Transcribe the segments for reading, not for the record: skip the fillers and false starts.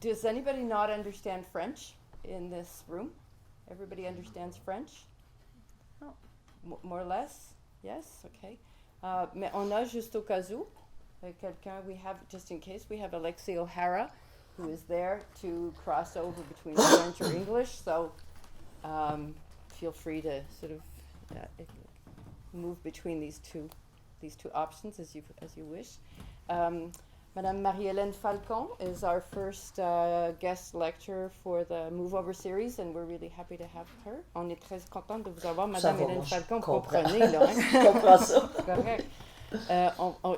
Does anybody not understand French in this room? Everybody understands French? Oh. More or less? Yes? Okay. Mais on a juste au cas où, quelqu'un, we have, just in case, we have Alexei O'Hara, who is there to cross over between French or English, so feel free to sort of move between these two options as you wish. Madame Marie-Hélène Falcon is our first guest lecturer for the Move Over series, and we're really happy to have her. On est très contente de vous avoir, Madame Hélène Falcon. Comprenez, là, hein? Je comprends ça. C'est correct.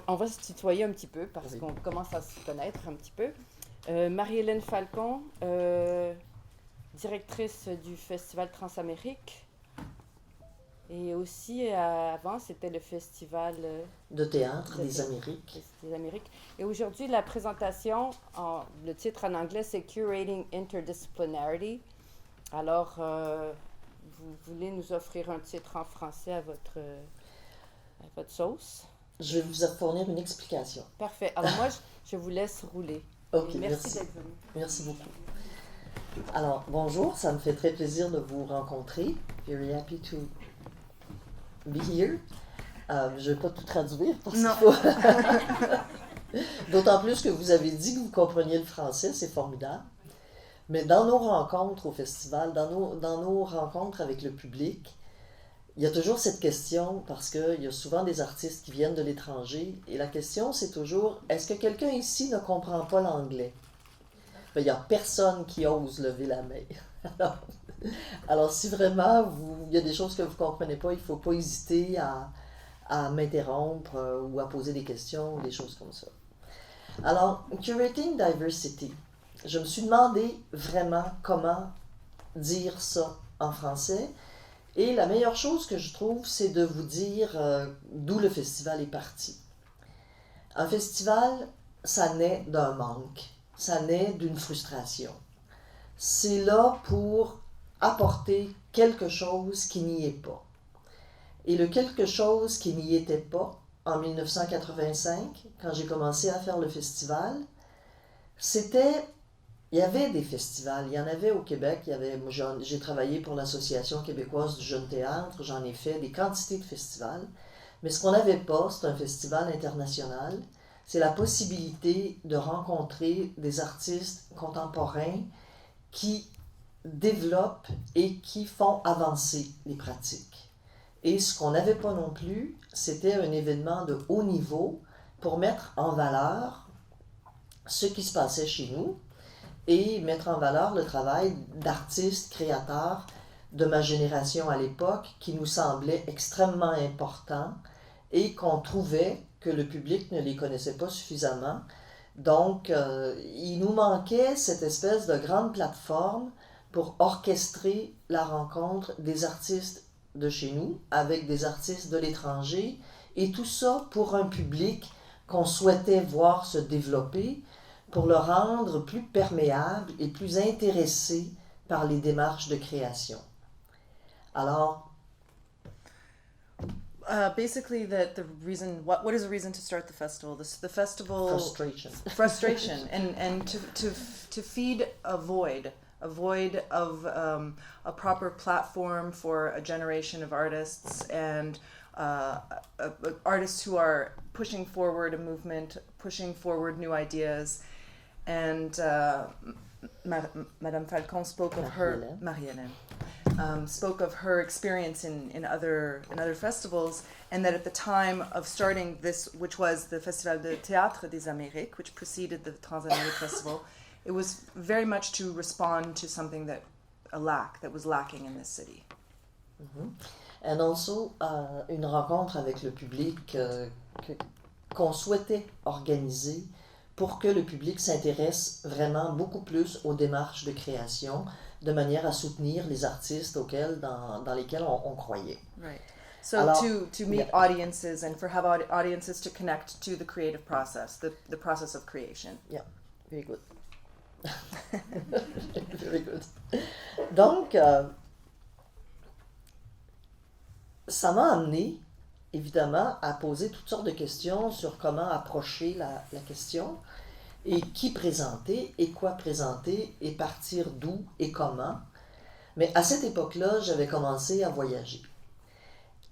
On va se tutoyer un petit peu parce qu'on commence à se connaître un petit peu. Marie-Hélène Falcon, directrice du Festival Transamérique. Et aussi, avant, c'était le Festival de théâtre des Amériques. Et aujourd'hui, la présentation, le titre en anglais, c'est Curating Interdisciplinarity. Alors, vous voulez nous offrir un titre en français à votre sauce? Je vais vous fournir une explication. Parfait. Alors moi, je vous laisse rouler. Ok, merci d'être venu. Merci beaucoup. Alors, bonjour, ça me fait très plaisir de vous rencontrer. Very happy to be here. Je ne vais pas tout traduire parce qu'il faut... D'autant plus que vous avez dit que vous compreniez le français, c'est formidable. Mais dans nos rencontres au festival, dans nos rencontres avec le public, il y a toujours cette question, parce qu'il y a souvent des artistes qui viennent de l'étranger, et la question c'est toujours, est-ce que quelqu'un ici ne comprend pas l'anglais? Ben, il n'y a personne qui ose lever la main. Alors si vraiment il y a des choses que vous ne comprenez pas, il ne faut pas hésiter à m'interrompre ou à poser des questions, ou des choses comme ça. Alors, Curating Diversity, je me suis demandé vraiment comment dire ça en français. Et la meilleure chose que je trouve, c'est de vous dire d'où le festival est parti. Un festival, ça naît d'un manque, ça naît d'une frustration. C'est là pour apporter quelque chose qui n'y est pas. Et le quelque chose qui n'y était pas, en 1985, quand j'ai commencé à faire le festival, il y avait des festivals, il y en avait au Québec, j'ai travaillé pour l'Association québécoise du jeune théâtre, j'en ai fait des quantités de festivals, mais ce qu'on n'avait pas, c'est un festival international, c'est la possibilité de rencontrer des artistes contemporains qui développent et qui font avancer les pratiques. Et ce qu'on n'avait pas non plus, c'était un événement de haut niveau pour mettre en valeur ce qui se passait chez nous, et mettre en valeur le travail d'artistes, créateurs de ma génération à l'époque qui nous semblait extrêmement important et qu'on trouvait que le public ne les connaissait pas suffisamment. Donc, il nous manquait cette espèce de grande plateforme pour orchestrer la rencontre des artistes de chez nous avec des artistes de l'étranger, et tout ça pour un public qu'on souhaitait voir se développer, pour le rendre plus perméable et plus intéressé par les démarches de création. Alors, basically, the reason, what is the reason to start the festival? The festival frustration, and to feed a void of a proper platform for a generation of artists, and artists who are pushing forward a movement, pushing forward new ideas. And Madame Falcon spoke of her, Marie-Hélène, spoke of her experience in other festivals, and that at the time of starting this, which was the Festival de Théâtre des Amériques, which preceded the Transamérique Festival, it was very much to respond to something that was lacking in this city. Mm-hmm. And also une rencontre avec le public qu'on souhaitait organiser pour que le public s'intéresse vraiment beaucoup plus aux démarches de création, de manière à soutenir les artistes dans lesquels on croyait. Right. So alors, to meet audiences and for have audiences to connect to the creative process, the process of creation. Yeah, very good. Very good. Donc, ça m'a amené, évidemment, à poser toutes sortes de questions sur comment approcher la question. et qui présenter, et quoi présenter, et partir d'où et comment. Mais à cette époque-là, j'avais commencé à voyager.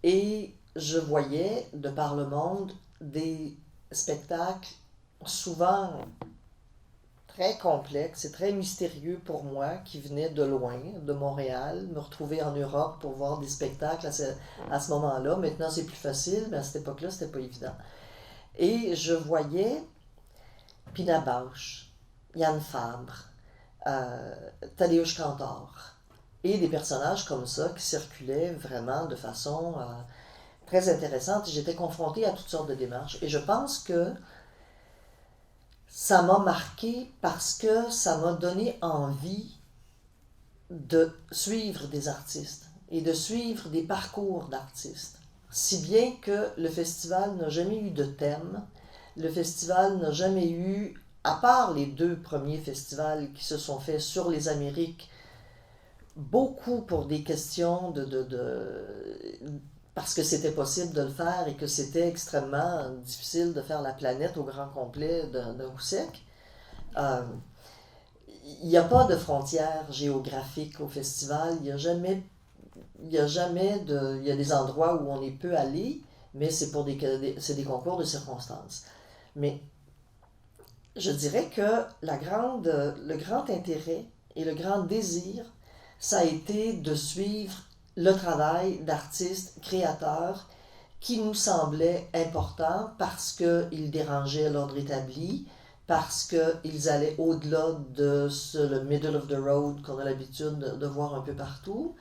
Et je voyais, de par le monde, des spectacles souvent très complexes et très mystérieux pour moi, qui venaient de loin, de Montréal, me retrouver en Europe pour voir des spectacles à ce moment-là. Maintenant, c'est plus facile, mais à cette époque-là, c'était pas évident. Et je voyais Pina Bausch, Yann Fabre, Tadeusz Kantor, et des personnages comme ça qui circulaient vraiment de façon très intéressante. J'étais confrontée à toutes sortes de démarches. Et je pense que ça m'a marqué parce que ça m'a donné envie de suivre des artistes et de suivre des parcours d'artistes. Si bien que le festival n'a jamais eu de thème, le festival n'a jamais eu, à part les 2 premiers festivals qui se sont faits sur les Amériques, beaucoup pour des questions parce que c'était possible de le faire et que c'était extrêmement difficile de faire la planète au grand complet d'un coup sec. Il n'y a pas de frontières géographiques au festival. Il y a des endroits où on peut aller, mais c'est c'est des concours de circonstances. Mais je dirais que le grand intérêt et le grand désir, ça a été de suivre le travail d'artistes créateurs qui nous semblait important parce qu'ils dérangeaient l'ordre établi, parce qu'ils allaient au-delà de le middle of the road qu'on a l'habitude de voir un peu partout.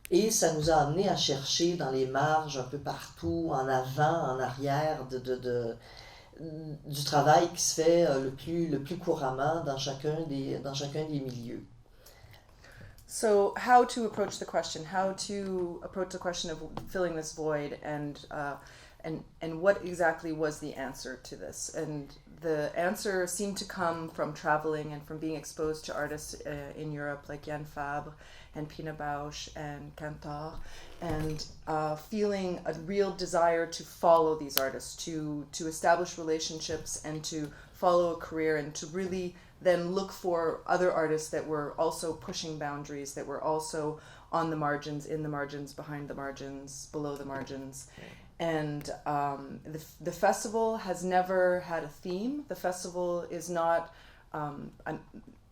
Et ça nous a amené à chercher dans les marges un peu partout, en avant, en arrière, du travail qui se fait le plus couramment dans chacun des milieux. So, how to approach the question? How to approach the question of filling this void, and what exactly was the answer to this? And the answer seemed to come from traveling and from being exposed to artists in Europe like Yann Fabre and Pina Bausch and Kantor, and feeling a real desire to follow these artists, to establish relationships and to follow a career, and to really then look for other artists that were also pushing boundaries, that were also on the margins, in the margins, behind the margins, below the margins. And the festival has never had a theme. The festival is not,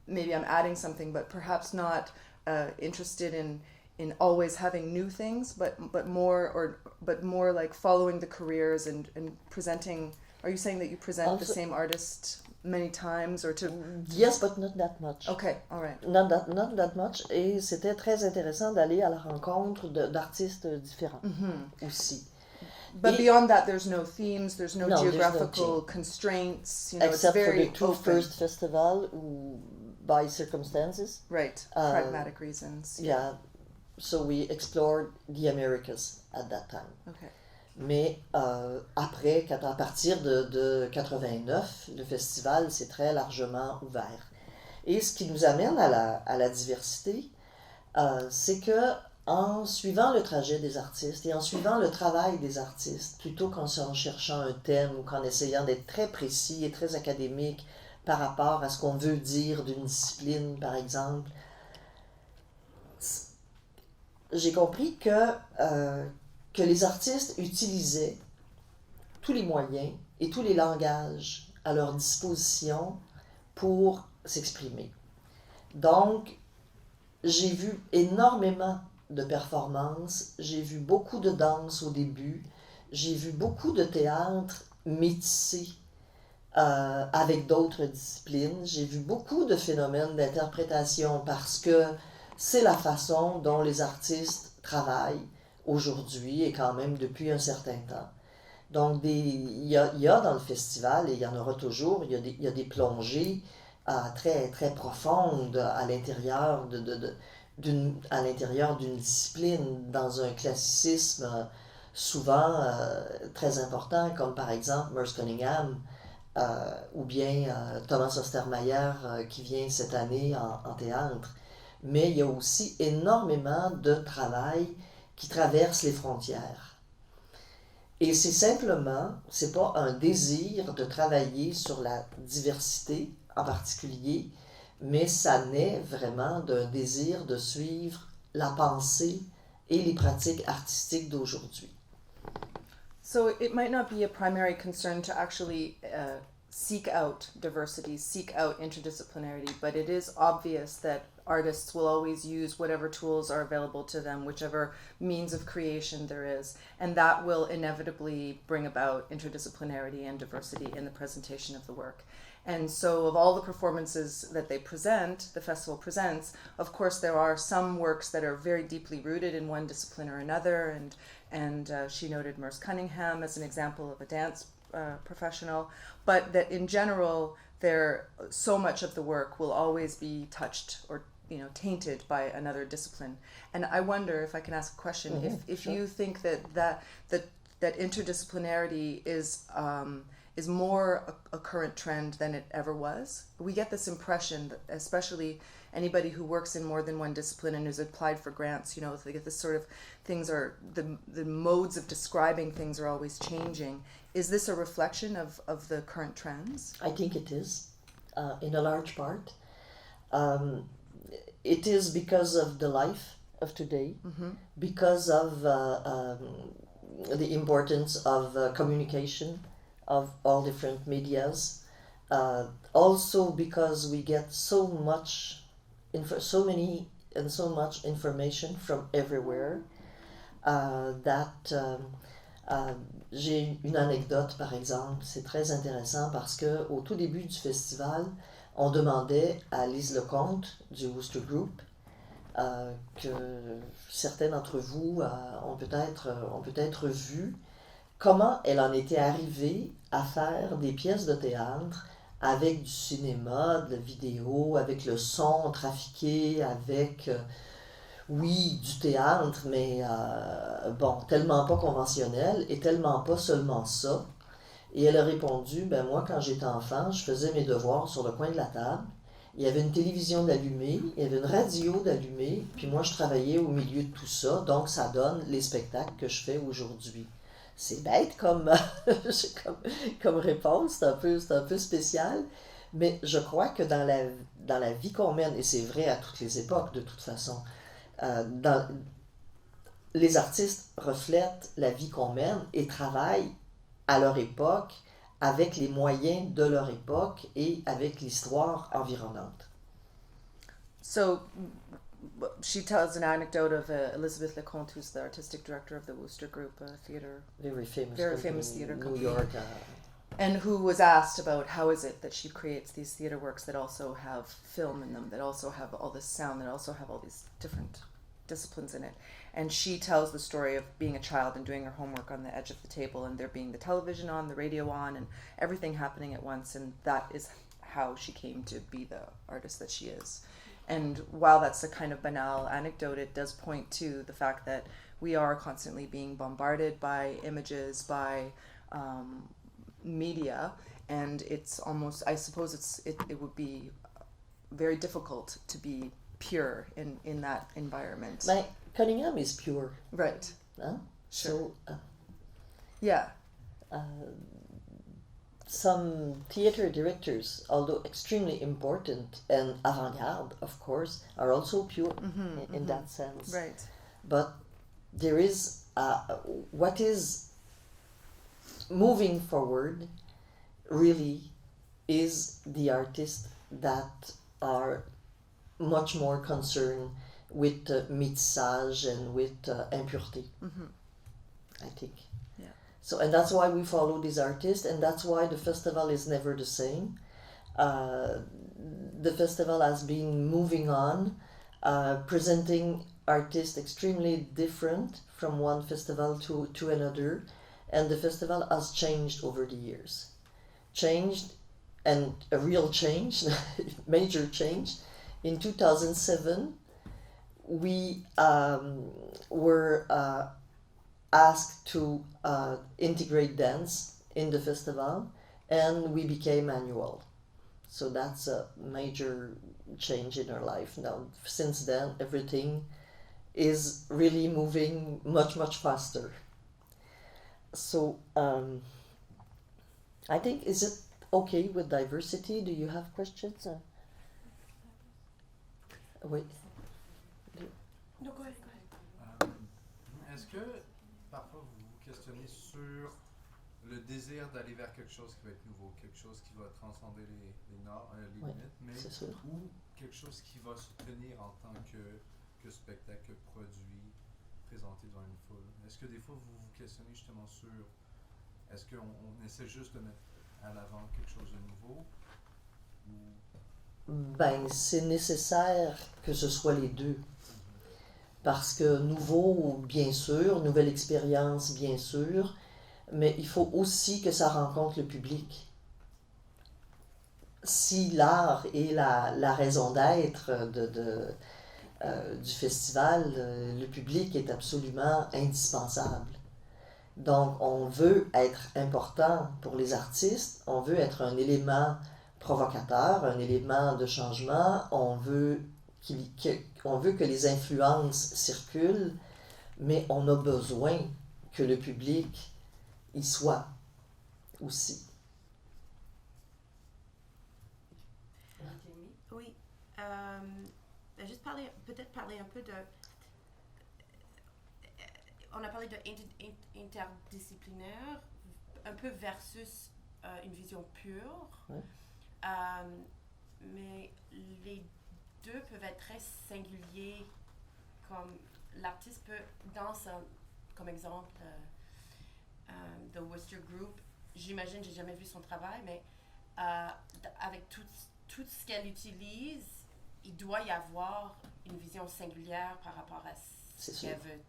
maybe I'm adding something, but perhaps not interested in always having new things, but more like following the careers and presenting. Are you saying that you present Also, the same artist many times, or to? Yes, but not that much. Okay, all right. Not that much. Et c'était très intéressant d'aller à la rencontre d'artistes différents aussi. But beyond that, there's no themes, there's no geographical theme. constraints. Except it's very for the 2 open. first festivals, by circumstances. Right, pragmatic reasons. Yeah, so we explored the Americas at that time. Okay. Mais après, à partir de 89, le festival s'est très largement ouvert. Et ce qui nous amène à la diversité, c'est que en suivant le trajet des artistes et en suivant le travail des artistes, plutôt qu'en cherchant un thème ou qu'en essayant d'être très précis et très académique par rapport à ce qu'on veut dire d'une discipline, par exemple, j'ai compris que les artistes utilisaient tous les moyens et tous les langages à leur disposition pour s'exprimer. Donc, j'ai vu énormément de performances, j'ai vu beaucoup de danse au début, j'ai vu beaucoup de théâtre métissé avec d'autres disciplines, j'ai vu beaucoup de phénomènes d'interprétation parce que c'est la façon dont les artistes travaillent aujourd'hui et quand même depuis un certain temps. Donc, il y a dans le festival, et il y en aura toujours, il y a des plongées très, très profondes à l'intérieur d'une discipline, dans un classicisme souvent très important, comme par exemple Merce Cunningham ou bien Thomas Ostermayer qui vient cette année en théâtre. Mais il y a aussi énormément de travail qui traverse les frontières. Et c'est simplement, c'est pas un désir de travailler sur la diversité en particulier, mais ça naît vraiment d'un désir de suivre la pensée et les pratiques artistiques d'aujourd'hui. So it might not be a primary concern to actually seek out diversity, seek out interdisciplinarity, but it is obvious that artists will always use whatever tools are available to them, whichever means of creation there is, and that will inevitably bring about interdisciplinarity and diversity in the presentation of the work. And so, of all the performances that they present, the festival presents, of course, there are some works that are very deeply rooted in one discipline or another. And she noted Merce Cunningham as an example of a dance professional, but that in general, so much of the work will always be touched or tainted by another discipline. And I wonder if I can ask a question: if sure. you think that interdisciplinarity is more a current trend than it ever was. We get this impression that especially anybody who works in more than one discipline and who's applied for grants, they get this sort of things are, the modes of describing things are always changing. Is this a reflection of the current trends? I think it is, in a large part. It is because of the life of today, because of the importance of communication, of all different medias, also because we get so much information from everywhere, that j'ai une anecdote par exemple, c'est très intéressant parce que au tout début du festival, on demandait à Lise Lecomte du Wooster Group, que certains d'entre vous ont peut-être vu, comment elle en était arrivée à faire des pièces de théâtre avec du cinéma, de la vidéo, avec le son trafiqué, avec, oui, du théâtre, mais tellement pas conventionnel et tellement pas seulement ça. Et elle a répondu, moi quand j'étais enfant, je faisais mes devoirs sur le coin de la table. Il y avait une télévision d'allumée, il y avait une radio d'allumée, puis moi je travaillais au milieu de tout ça, donc ça donne les spectacles que je fais aujourd'hui. C'est bête comme réponse, c'est un peu spécial, mais je crois que dans la vie qu'on mène, et c'est vrai à toutes les époques de toute façon, les artistes reflètent la vie qu'on mène et travaillent à leur époque, avec les moyens de leur époque et avec l'histoire environnante. So she tells an anecdote of Elizabeth Lecomte, who's the artistic director of the Wooster Group, a theater, very famous theater New company, York, and who was asked about how is it that she creates these theater works that also have film in them, that also have all this sound, that also have all these different disciplines in it. And she tells the story of being a child and doing her homework on the edge of the table, and there being the television on, the radio on, and everything happening at once, and that is how she came to be the artist that she is. And while that's a kind of banal anecdote, it does point to the fact that we are constantly being bombarded by images, by media, and it's almost, I suppose it would be very difficult to be pure in that environment. But Cunningham is pure. Right. Huh? Sure. So, Yeah. some theater directors, although extremely important and avant-garde, of course, are also pure in that sense. Right. But there is what is moving forward really is the artists that are much more concerned with métissage and with impureté, I think. Yeah. So, and that's why we follow these artists, and that's why the festival is never the same. The festival has been moving on, presenting artists extremely different from one festival to another, and the festival has changed over the years. Changed, and a real change, major change. In 2007, we were asked to integrate dance in the festival, and we became annual. So that's a major change in our life. Now, since then, everything is really moving much, much faster. So, I think, is it okay with diversity? Do you have questions? Oui. No, go ahead. Est-ce que parfois vous vous questionnez sur le désir d'aller vers quelque chose qui va être nouveau, quelque chose qui va transcender les Oui, limites, mais c'est sûr. ou quelque chose qui va se tenir en tant que spectacle, que produit, présenté devant une foule? Est-ce que des fois vous vous questionnez justement sur est-ce qu'on essaie juste de mettre à l'avant quelque chose de nouveau ou Ben, c'est nécessaire que ce soit les deux. Parce que nouveau, bien sûr, nouvelle expérience, bien sûr, mais il faut aussi que ça rencontre le public. Si l'art est la raison d'être du festival, le public est absolument indispensable. Donc, on veut être important pour les artistes, on veut être un élément provocateur, un élément de changement, on veut que les influences circulent, mais on a besoin que le public y soit aussi. Oui. Juste peut-être parler un peu de. On a parlé de interdisciplinaire, un peu versus une vision pure. Ouais. Mais les deux peuvent être très singuliers, comme l'artiste peut, comme exemple, The Worcester Group, j'imagine, j'ai jamais vu son travail, mais avec tout ce qu'elle utilise, il doit y avoir une vision singulière par rapport à ce qu'elle veut.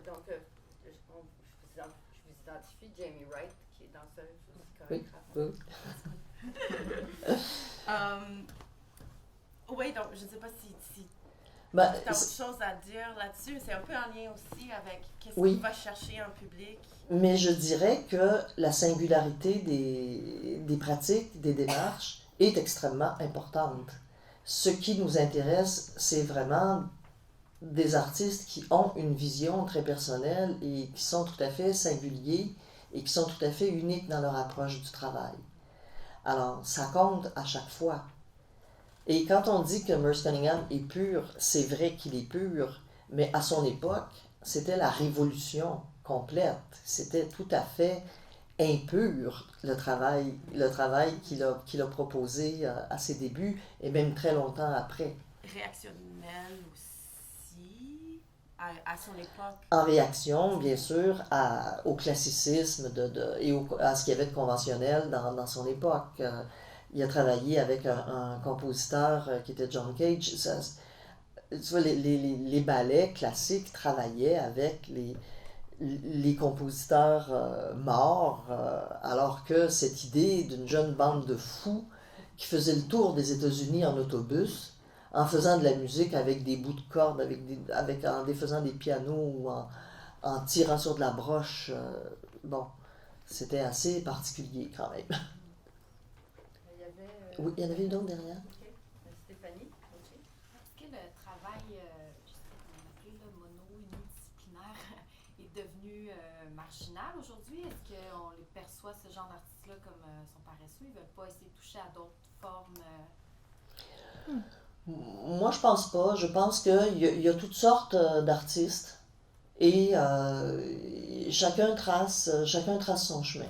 Donc, je vous identifie Jamie Wright, qui est danseuse Oui, oui. Oui, donc je ne sais pas si Ben, tu as autre chose à dire là-dessus, mais c'est un peu en lien aussi avec qu'est-ce Oui. qui va chercher un public. mais je dirais que la singularité des pratiques, des démarches est extrêmement importante. Ce qui nous intéresse, c'est vraiment des artistes qui ont une vision très personnelle et qui sont tout à fait singuliers et qui sont tout à fait uniques dans leur approche du travail. Alors, ça compte à chaque fois. Et quand on dit que Merce Cunningham est pur, c'est vrai qu'il est pur, mais à son époque, c'était la révolution complète. C'était tout à fait impur le travail qu'il a proposé à ses débuts et même très longtemps après. Réactionnel aussi, à son époque. En réaction, bien sûr, au classicisme et à ce qu'il y avait de conventionnel dans son époque. Il a travaillé avec un compositeur qui était John Cage. Tu vois, les ballets classiques travaillaient avec les compositeurs morts, alors que cette idée d'une jeune bande de fous qui faisait le tour des États-Unis en autobus, en faisant de la musique avec des bouts de cordes, en défaisant des pianos ou en tirant sur de la broche, bon, c'était assez particulier quand même. Oui, il y en avait une autre derrière. Okay. Stéphanie, okay. Est-ce que le travail, on appelé monodisciplinaire, est devenu marginal aujourd'hui? Est-ce qu'on les perçoit, ce genre d'artistes-là, comme sont paresseux? Ils ne veulent pas essayer de toucher à d'autres formes? Moi, je pense pas. Je pense qu'il y a toutes sortes d'artistes et chacun trace son chemin.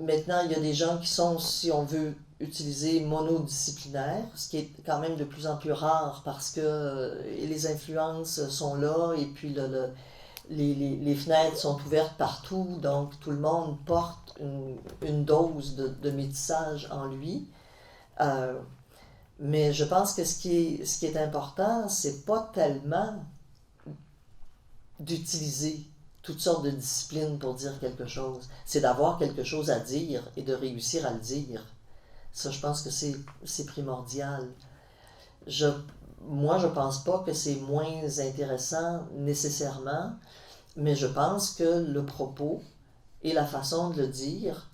Maintenant, il y a des gens qui sont, si on veut utiliser, monodisciplinaires, ce qui est quand même de plus en plus rare parce que les influences sont là et puis les fenêtres sont ouvertes partout, donc tout le monde porte une dose de métissage en lui. Mais je pense que ce qui est important, c'est pas tellement d'utiliser toutes sortes de disciplines pour dire quelque chose. C'est d'avoir quelque chose à dire et de réussir à le dire. Ça, je pense que c'est primordial. Moi, je pense pas que c'est moins intéressant nécessairement, mais je pense que le propos et la façon de le dire,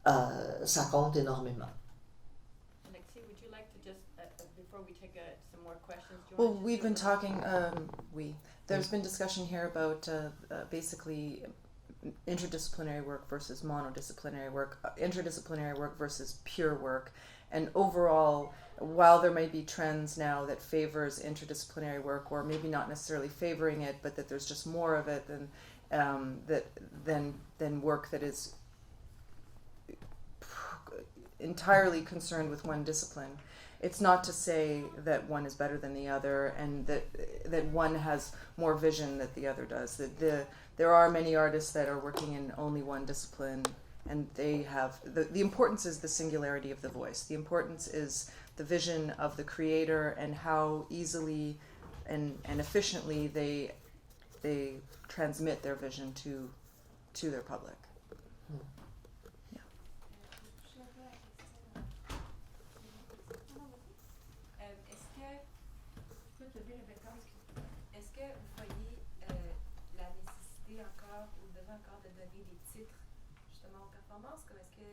ça compte énormément. Alexis, would you like to just, before we take some more questions, do you Well, want to we've just been talking, There's been discussion here about basically interdisciplinary work versus monodisciplinary work, interdisciplinary work versus pure work, and overall, while there may be trends now that favors interdisciplinary work, or maybe not necessarily favoring it, but that there's just more of it than work that is entirely concerned with one discipline. It's not to say that one is better than the other, and that one has more vision than the other does. There are many artists that are working in only one discipline, and they have the importance is the singularity of the voice. The importance is the vision of the creator and how easily and efficiently they transmit their vision to their public. Est-ce que vous voyez la nécessité encore ou le besoin encore de donner des titres justement aux performances? Comme est-ce que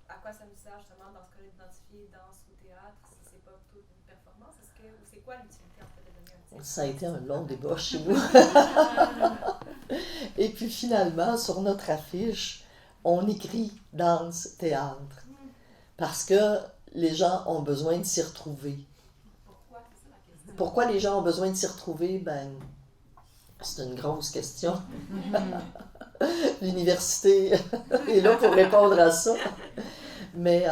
à quoi ça nous sert justement dans ce cas-là d'identifier danse ou théâtre si c'est pas toute une performance? Est-ce que ou c'est quoi l'utilité en fait de donner un titre? Ça a été un long débat chez nous. Et puis finalement, sur notre affiche, on écrit danse, théâtre. Parce que les gens ont besoin de s'y retrouver. Pourquoi? C'est ça la question. Pourquoi les gens ont besoin de s'y retrouver? Ben, c'est une grosse question. L'université est là pour répondre à ça. Mais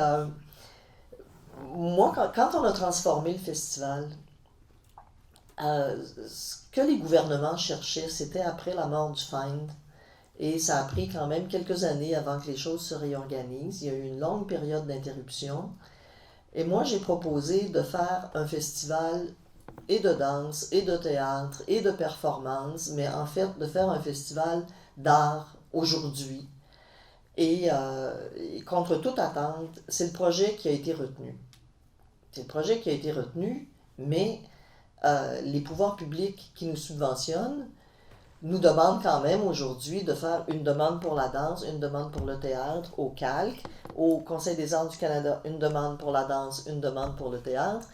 moi, quand on a transformé le festival, ce que les gouvernements cherchaient, c'était après la mort du FIND. Et ça a pris quand même quelques années avant que les choses se réorganisent. Il y a eu une longue période d'interruption. Et moi, j'ai proposé de faire un festival et de danse, et de théâtre, et de performance, mais en fait, de faire un festival d'art aujourd'hui. Et contre toute attente, c'est le projet qui a été retenu. C'est le projet qui a été retenu, mais les pouvoirs publics qui nous subventionnent nous demandent quand même aujourd'hui de faire une demande pour la danse, une demande pour le théâtre, au Calque, au Conseil des arts du Canada, une demande pour la danse, une demande pour le théâtre,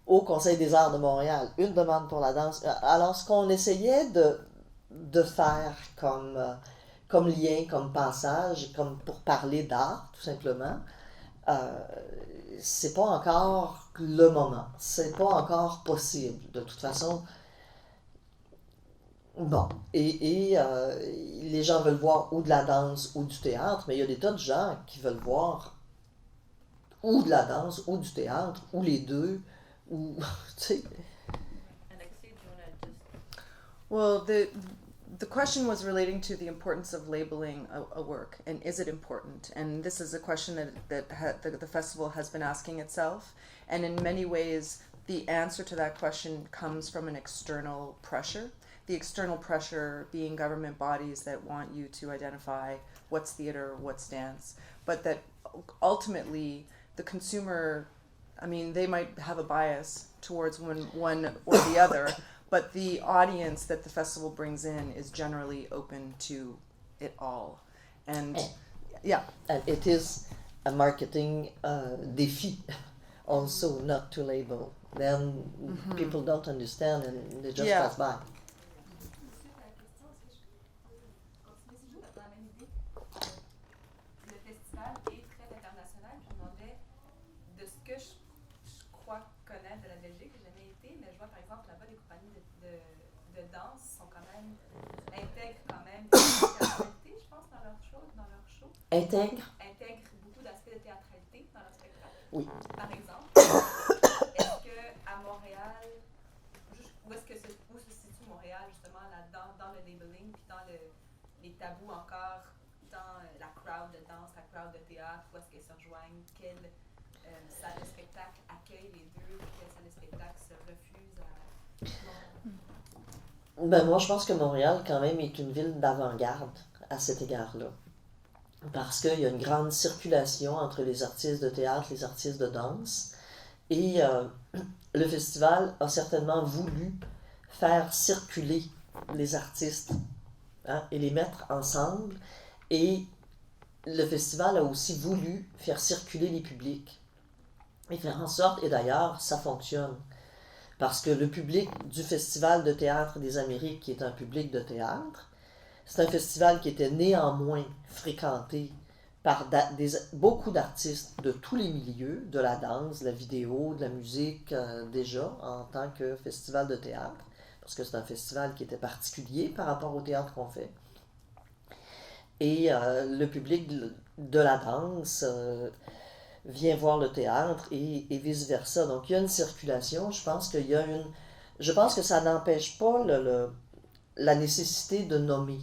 au Conseil des arts de Montréal, une demande pour la danse. Alors, ce qu'on essayait de faire comme lien, comme passage, comme pour parler d'art, tout simplement, c'est pas encore le moment. C'est pas encore possible. De toute façon, bon. Et les gens veulent voir ou de la danse ou du théâtre, mais il y a des tas de gens qui veulent voir ou de la danse ou du théâtre, ou les deux, ou, tu sais. Alexis, do you want to just... Well, the question was relating to the importance of labeling a work, and is it important? And this is a question that the festival has been asking itself, and in many ways, the answer to that question comes from an external pressure. The external pressure being government bodies that want you to identify what's theater, what's dance, but that ultimately the consumer, I mean, they might have a bias towards one or the other, but the audience that the festival brings in is generally open to it all. And yeah. And it is a marketing défi also not to label. Then people don't understand and they just pass by. Intègre beaucoup d'aspects de théâtralité dans leur spectacle. Oui. Par exemple, est-ce qu'à Montréal, où se situe Montréal justement là-dedans, dans le labeling, puis dans les tabous encore, dans la crowd de danse, la crowd de théâtre, où est-ce qu'elles se rejoignent, quelle salle de spectacle accueille les deux, quelle salle de spectacle se refuse à... Ben moi, je pense que Montréal, quand même, est une ville d'avant-garde à cet égard-là. Parce qu'il y a une grande circulation entre les artistes de théâtre, les artistes de danse. Et le festival a certainement voulu faire circuler les artistes et les mettre ensemble. Et le festival a aussi voulu faire circuler les publics. Et faire en sorte, et d'ailleurs, ça fonctionne. Parce que le public du Festival de théâtre des Amériques, qui est un public de théâtre, c'est un festival qui était néanmoins fréquenté par beaucoup d'artistes de tous les milieux, de la danse, de la vidéo, de la musique, déjà, en tant que festival de théâtre, parce que c'est un festival qui était particulier par rapport au théâtre qu'on fait. Et le public de la danse vient voir le théâtre et vice-versa. Donc il y a une circulation. Je pense que ça n'empêche pas la nécessité de nommer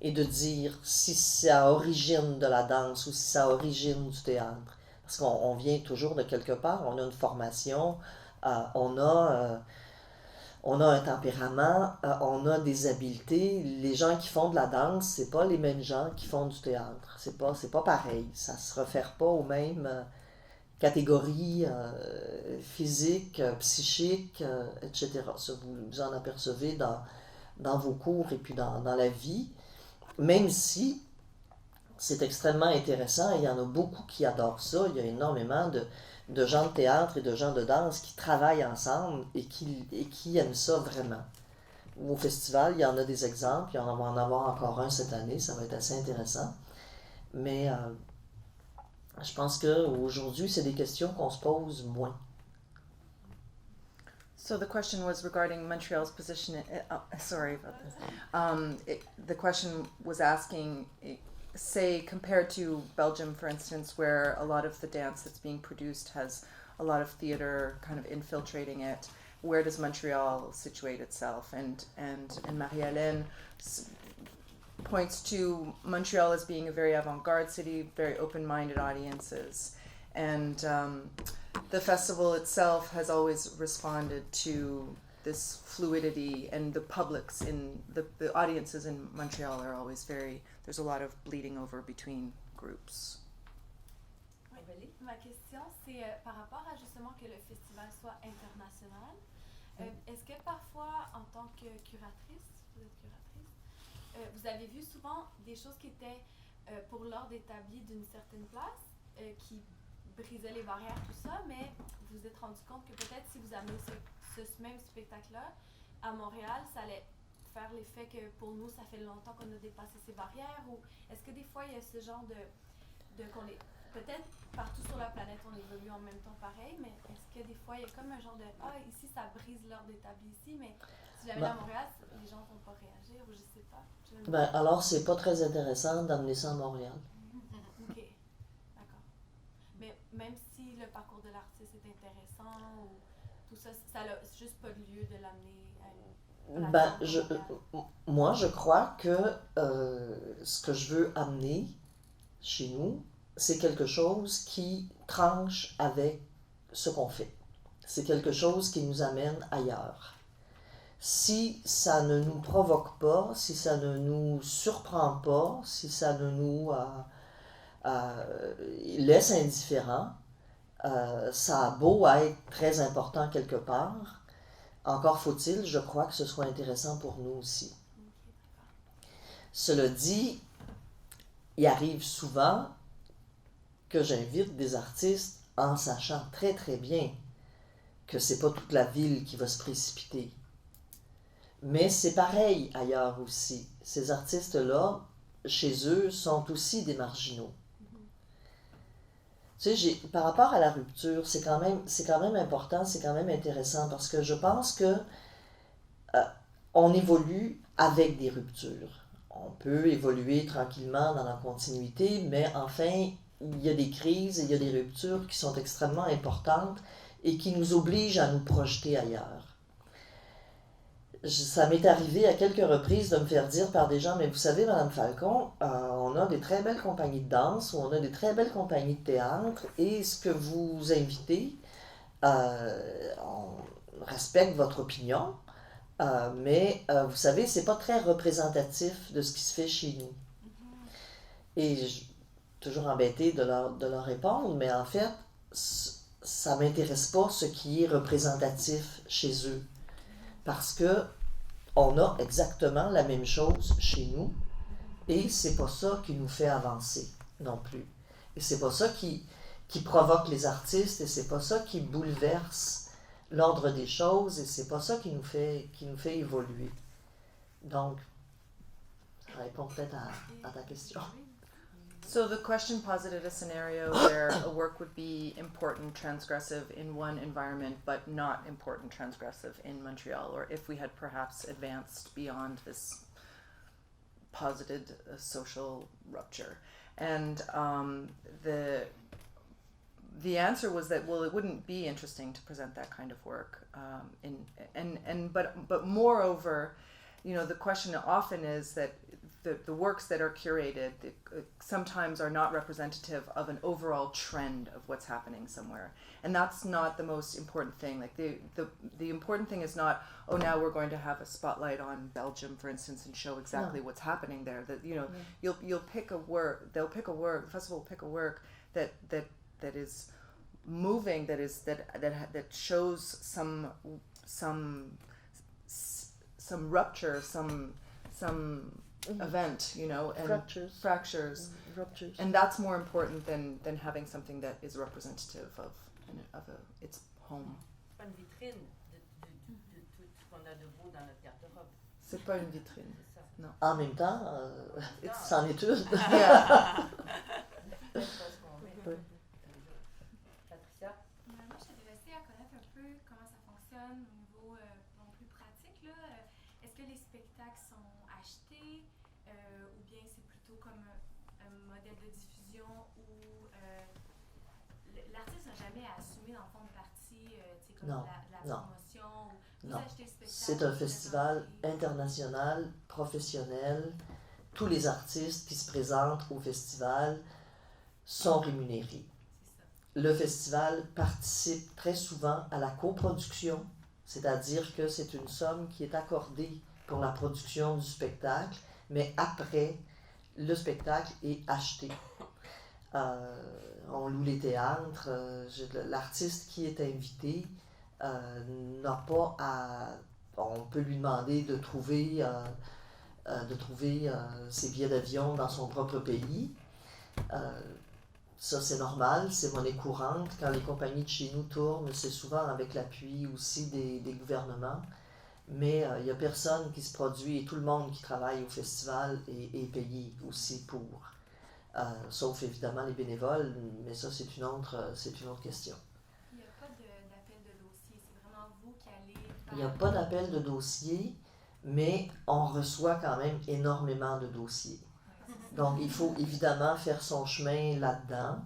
et de dire si c'est à origine de la danse ou si c'est à origine du théâtre. Parce qu'on vient toujours de quelque part, on a une formation, on a un tempérament, on a des habiletés. Les gens qui font de la danse, c'est pas les mêmes gens qui font du théâtre. C'est pas pareil. Ça se réfère pas aux mêmes catégories physiques, psychiques, etc. Ça, vous en apercevez dans vos cours et puis dans la vie. Même si c'est extrêmement intéressant, et il y en a beaucoup qui adorent ça, il y a énormément de gens de théâtre et de gens de danse qui travaillent ensemble et qui aiment ça vraiment. Au festival, il y en a des exemples, il y en va en avoir encore un cette année, ça va être assez intéressant. Mais je pense qu'aujourd'hui, c'est des questions qu'on se pose moins. So the question was regarding Montreal's position. Sorry about this. The question was asking, say, compared to Belgium, for instance, where a lot of the dance that's being produced has a lot of theater kind of infiltrating it, where does Montreal situate itself? And Marie-Hélène points to Montreal as being a very avant-garde city, very open-minded audiences. And the festival itself has always responded to this fluidity, and the publics in the audiences in Montreal are always there's a lot of bleeding over between groups. Ma question, c'est par rapport à justement que le festival soit international. Est-ce que parfois, en tant que curatrice, vous êtes curatrice, vous avez vu souvent des choses qui étaient pour l'ordre établi d'une certaine place, qui brisaient les barrières, tout ça, mais vous vous êtes rendu compte que peut-être si vous amenez ce même spectacle-là à Montréal, ça allait faire l'effet que pour nous, ça fait longtemps qu'on a dépassé ces barrières, ou est-ce que des fois, il y a ce genre de qu'on est peut-être partout sur la planète, on évolue en même temps pareil, mais est-ce que des fois, il y a comme un genre de ici, ça brise l'ordre établi ici, mais si j'amène à Montréal, les gens vont pas réagir, ou je sais pas. Alors, c'est pas très intéressant d'amener ça à Montréal. OK. D'accord. Mais même si le parcours de l'artiste est intéressant, ou tout ça, ça n'a juste pas de lieu de l'amener à moi, je crois que ce que je veux amener chez nous, c'est quelque chose qui tranche avec ce qu'on fait. C'est quelque chose qui nous amène ailleurs. Si ça ne nous provoque pas, si ça ne nous surprend pas, si ça ne nous laisse indifférents, ça a beau être très important quelque part, encore faut-il, je crois, que ce soit intéressant pour nous aussi. Cela dit, il arrive souvent que j'invite des artistes en sachant très très bien que c'est pas toute la ville qui va se précipiter. Mais c'est pareil ailleurs aussi. Ces artistes-là, chez eux, sont aussi des marginaux. Tu sais, par rapport à la rupture, c'est quand même important, c'est quand même intéressant, parce que je pense que on évolue avec des ruptures. On peut évoluer tranquillement dans la continuité, mais enfin, il y a des crises et il y a des ruptures qui sont extrêmement importantes et qui nous obligent à nous projeter ailleurs. Ça m'est arrivé à quelques reprises de me faire dire par des gens, mais vous savez, Madame Falcon, on a des très belles compagnies de danse ou on a des très belles compagnies de théâtre, et ce que vous invitez, on respecte votre opinion, mais vous savez, c'est pas très représentatif de ce qui se fait chez nous. Et je suis toujours embêtée de leur répondre, mais en fait, ça m'intéresse pas ce qui est représentatif chez eux. Parce que on a exactement la même chose chez nous, et c'est pas ça qui nous fait avancer non plus. Et c'est pas ça qui provoque les artistes, et c'est pas ça qui bouleverse l'ordre des choses et c'est pas ça qui nous fait évoluer. Donc, ça répond peut-être à ta question. So the question posited a scenario where a work would be important transgressive in one environment but not important transgressive in Montreal, or if we had perhaps advanced beyond this posited social rupture. And the answer was that, well, it wouldn't be interesting to present that kind of work, but moreover, you know, the question often is that the works that are curated sometimes are not representative of an overall trend of what's happening somewhere, and that's not the most important thing. Like the important thing is not, oh, now we're going to have a spotlight on Belgium, for instance, and show exactly what's happening there. That, you know, you'll pick a work. They'll pick a work. The festival will pick a work that is moving, that shows some rupture, some event, you know, and fractures, Ruptures. and that's more important than having something that is representative of its home. C'est pas une vitrine de tout ce qu'on a de beau dans notre garde-robe. C'est pas une vitrine. C'est ça. Non. En même temps, c'en est une. Yeah. C'est ce qu'on met. Oui. Patricia? Moi, je suis intéressée à connaître un peu comment ça fonctionne au niveau plus pratique. Là. Est-ce que les spectacles sont achetés ou bien c'est plutôt comme un modèle de diffusion où l'artiste n'a jamais à assumer dans le fond de partie comme Non, la non. promotion ou vous Non. achetez le spectacle? C'est un vous festival présentez? international, professionnel. Tous les artistes qui se présentent au festival sont rémunérés. C'est ça. Le festival participe très souvent à la coproduction, c'est-à-dire que c'est une somme qui est accordée pour la production du spectacle, mais après, le spectacle est acheté. On loue les théâtres, l'artiste qui est invité n'a pas à... On peut lui demander de trouver ses billets d'avion dans son propre pays. Ça, c'est normal, c'est monnaie courante. Quand les compagnies de chez nous tournent, c'est souvent avec l'appui aussi des gouvernements. Mais il n'y a personne qui se produit et tout le monde qui travaille au festival est payé aussi pour. Sauf évidemment les bénévoles, mais ça, c'est une autre question. Il n'y a pas d'appel de dossier, c'est vraiment vous qui allez Il n'y a pas d'appel de dossier, mais on reçoit quand même énormément de dossiers. Donc, il faut évidemment faire son chemin là-dedans.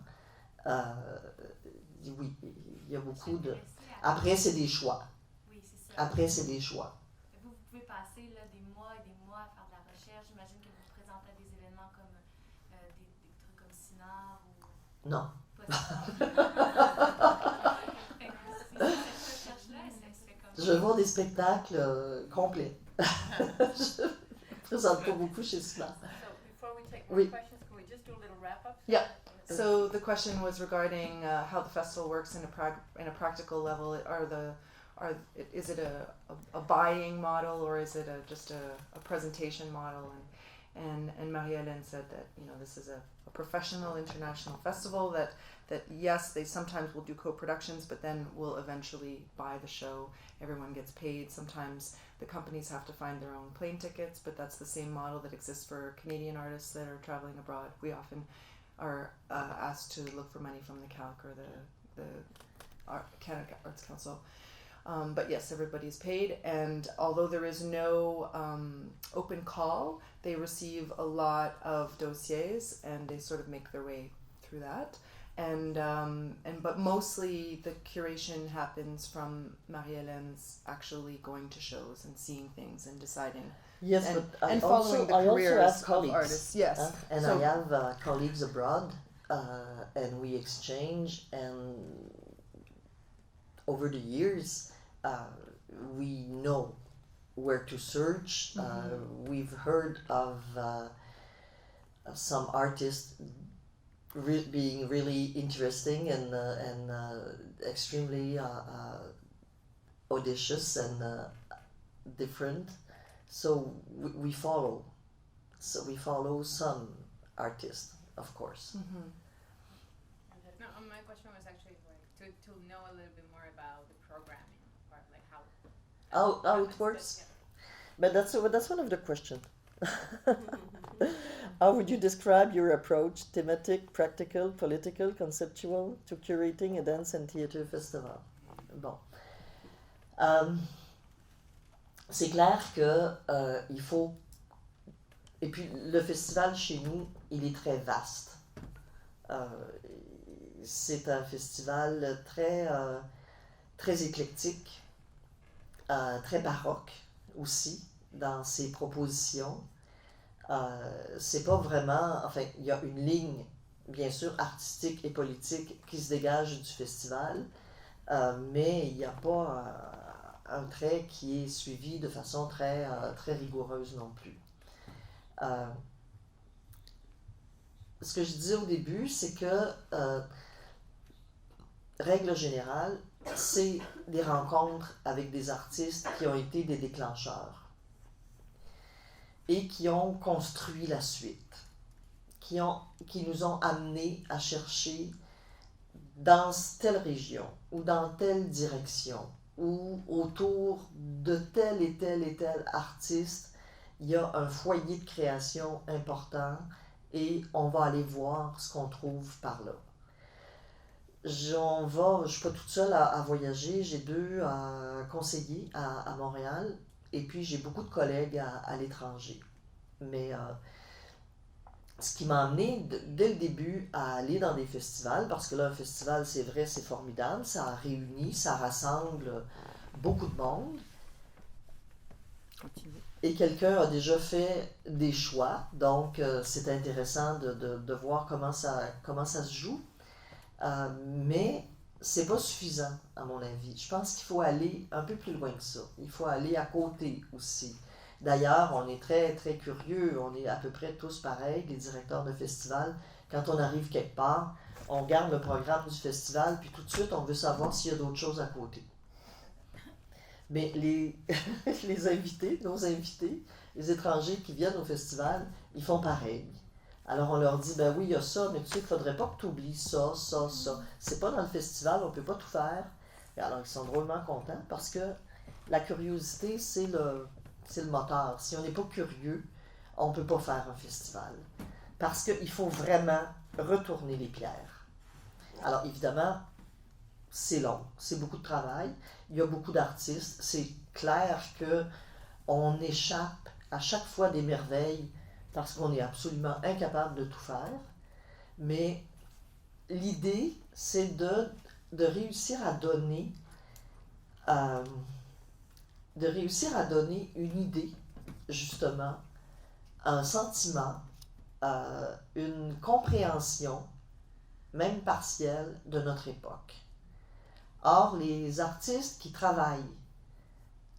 Oui, il y a beaucoup de... Après, c'est des choix. Oui, c'est ça. Après, c'est des choix. Vous pouvez passer là, des mois et des mois à faire de la recherche. J'imagine que vous vous présentez à des événements comme des trucs comme Cinar ou... Non. Pas ça. Cette recherche-là, elle se fait comme... Je vois des spectacles complets. Je ne présente pas beaucoup chez Sima. So before we take more Oui. questions, can we just do a little wrap-up? Yeah. So the question was regarding how the festival works in a practical level. Is it a buying model, or is it just a presentation model? And Marie-Hélène said that, you know, this is a professional international festival that yes, they sometimes will do co-productions, but then will eventually buy the show. Everyone gets paid. Sometimes the companies have to find their own plane tickets, but that's the same model that exists for Canadian artists that are traveling abroad. We often are asked to look for money from the CALC or the Canada Arts Council. But yes, everybody is paid, and although there is no open call, they receive a lot of dossiers, and they sort of make their way through that. But mostly the curation happens from Marie-Hélène's actually going to shows and seeing things and deciding. Yes, and, but and I following also, the I also careers have of colleagues. artists. Yes, And so, I have colleagues abroad, and we exchange, and over the years, we know where to search. We've heard of some artists being really interesting and extremely audacious and different. So we follow. So we follow some artists, of course. Mhm. No, my question was actually like to know a little bit more about the programming. how it works. But that's one of the questions. How would you describe your approach, thematic, practical, political, conceptual, to curating a dance and theatre festival? Bon. C'est clair que il faut... Et puis le festival chez nous, il est très vaste. C'est un festival très éclectique, très baroque aussi dans ses propositions. C'est pas vraiment... Enfin, il y a une ligne, bien sûr, artistique et politique qui se dégage du festival, mais il n'y a pas un trait qui est suivi de façon très rigoureuse non plus. Ce que je disais au début, c'est que, règle générale, c'est des rencontres avec des artistes qui ont été des déclencheurs et qui ont construit la suite, qui nous ont amenés à chercher dans telle région ou dans telle direction ou autour de tel et tel artiste, il y a un foyer de création important et on va aller voir ce qu'on trouve par là. Je ne suis pas toute seule à voyager, j'ai 2 conseillers à Montréal et puis j'ai beaucoup de collègues à l'étranger. Mais ce qui m'a amené dès le début à aller dans des festivals, parce que là, un festival, c'est vrai, c'est formidable, ça réunit, ça rassemble beaucoup de monde. Et quelqu'un a déjà fait des choix, donc c'est intéressant de voir comment ça se joue. Mais c'est pas suffisant, à mon avis. Je pense qu'il faut aller un peu plus loin que ça. Il faut aller à côté aussi. D'ailleurs, on est très, très curieux. On est à peu près tous pareils, les directeurs de festivals. Quand on arrive quelque part, on regarde le programme du festival, puis tout de suite, on veut savoir s'il y a d'autres choses à côté. Mais les invités, nos invités, les étrangers qui viennent au festival, ils font pareil. Alors on leur dit, ben oui, il y a ça, mais tu sais, il ne faudrait pas que tu oublies ça. C'est pas dans le festival, on ne peut pas tout faire. Et alors ils sont drôlement contents parce que la curiosité, c'est le moteur. Si on n'est pas curieux, on ne peut pas faire un festival. Parce qu'il faut vraiment retourner les pierres. Alors évidemment, c'est long, c'est beaucoup de travail, il y a beaucoup d'artistes, c'est clair qu'on échappe à chaque fois des merveilles parce qu'on est absolument incapable de tout faire, mais l'idée, c'est de réussir à donner une idée, justement, un sentiment, une compréhension, même partielle, de notre époque. Or, les artistes qui travaillent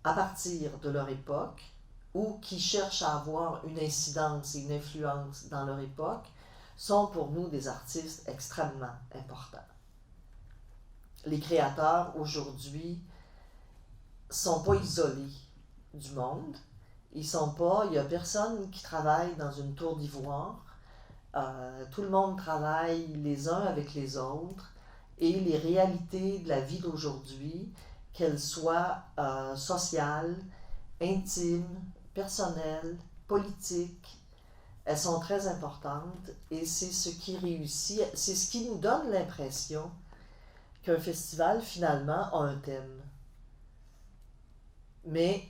à partir de leur époque ou qui cherchent à avoir une incidence et une influence dans leur époque sont pour nous des artistes extrêmement importants. Les créateurs aujourd'hui ne sont pas isolés du monde. Il n'y a personne qui travaille dans une tour d'ivoire. Tout le monde travaille les uns avec les autres. Et les réalités de la vie d'aujourd'hui, qu'elles soient sociales, intimes, personnelles, politiques, elles sont très importantes et c'est ce qui réussit, c'est ce qui nous donne l'impression qu'un festival finalement a un thème. Mais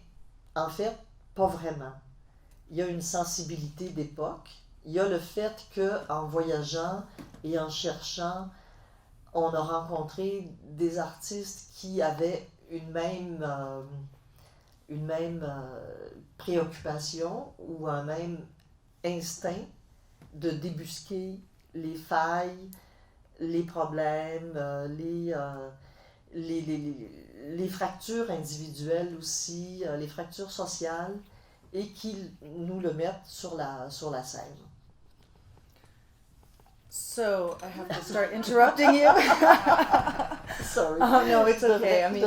en fait, pas vraiment. Il y a une sensibilité d'époque, il y a le fait qu'en voyageant et en cherchant, on a rencontré des artistes qui avaient une même préoccupation ou un même instinct de débusquer les failles, les problèmes, les fractures individuelles aussi, les fractures sociales, et qui nous le mettent sur la scène. So I have to start interrupting you. Sorry. Oh no, it's okay. I mean,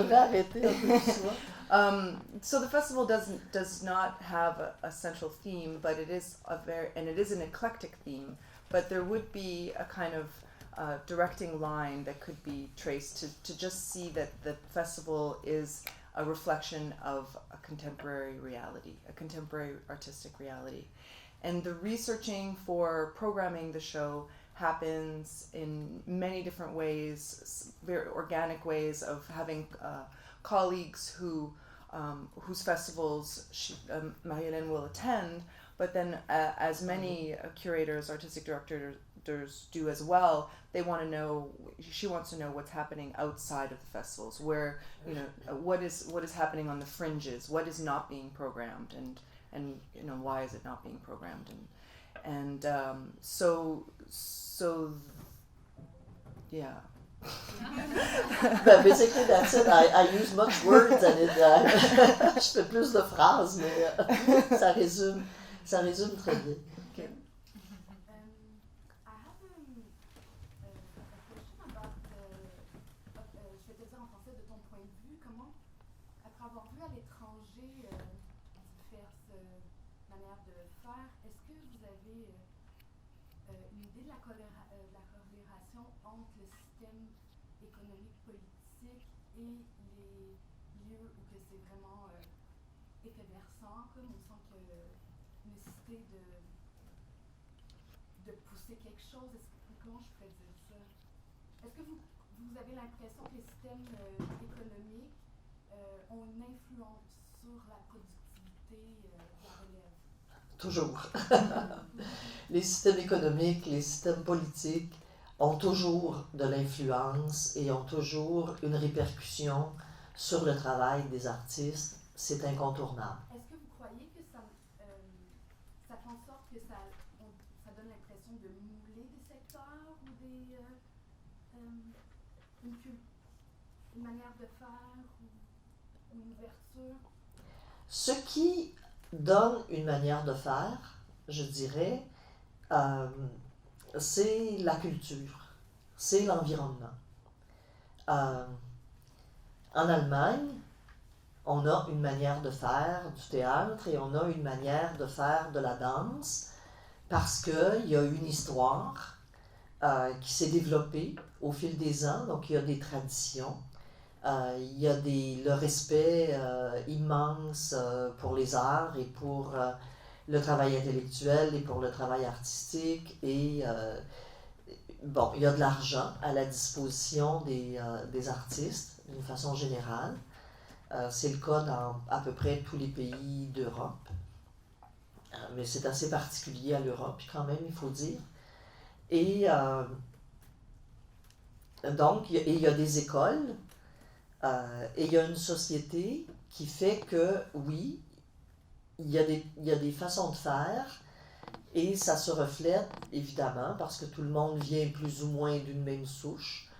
so the festival does not have a central theme, but it is it is an eclectic theme. But there would be a kind of directing line that could be traced to just see that the festival is a reflection of a contemporary reality, a contemporary artistic reality. And the researching for programming the show happens in many different ways, very organic ways of having colleagues whose festivals Marie-Hélène will attend, but then as many curators, artistic directors do as well, she wants to know what's happening outside of the festivals, where, what is happening on the fringes, what is not being programmed, and why is it not being programmed, and so yeah. Basically, that's it. I use much words and je fais plus de phrases, mais ça résume très bien. Okay. I have a question about je vais te dire en français, de ton point de vue, comment, après avoir vu à l'étranger diverses manières de faire, est-ce que vous avez une idée de la corrélation entre le système économique, politique et les lieux où que c'est vraiment effervescent, comme on sent que nécessité de pousser quelque chose? Comment je pourrais dire ça? Est-ce que vous avez l'impression que les systèmes économiques ont une influence sur la productivité de la relève? Toujours. Les systèmes économiques, les systèmes politiques ont toujours de l'influence et ont toujours une répercussion sur le travail des artistes. C'est incontournable. Est-ce que vous croyez que ça fait en sorte que ça donne l'impression de mouler des secteurs ou une manière de faire ou une ouverture? Ce qui donne une manière de faire, je dirais, c'est la culture, c'est l'environnement. En Allemagne, on a une manière de faire du théâtre et on a une manière de faire de la danse parce qu'il y a une histoire qui s'est développée au fil des ans, donc il y a des traditions. Il y a le respect immense pour les arts et pour le travail intellectuel et pour le travail artistique. Et il y a de l'argent à la disposition des artistes d'une façon générale. C'est le cas dans à peu près tous les pays d'Europe. Mais c'est assez particulier à l'Europe quand même, il faut dire. Et donc, il y a des écoles. Et il y a une société qui fait que, oui, il y a des façons de faire et ça se reflète, évidemment, parce que tout le monde vient plus ou moins d'une même souche.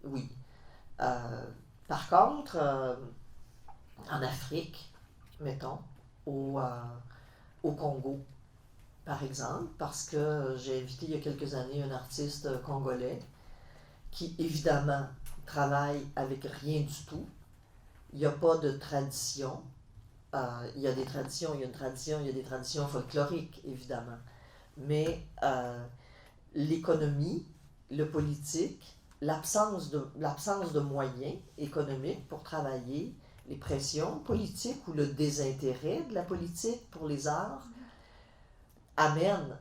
Oui. Par contre, en Afrique, mettons, au Congo, par exemple, parce que j'ai invité il y a quelques années un artiste congolais qui, évidemment, travaille avec rien du tout. Il n'y a pas de tradition. Il y a des traditions, il y a des traditions folkloriques, évidemment. Mais l'économie, le politique, l'absence de moyens économiques pour travailler, les pressions politiques ou le désintérêt de la politique pour les arts amènent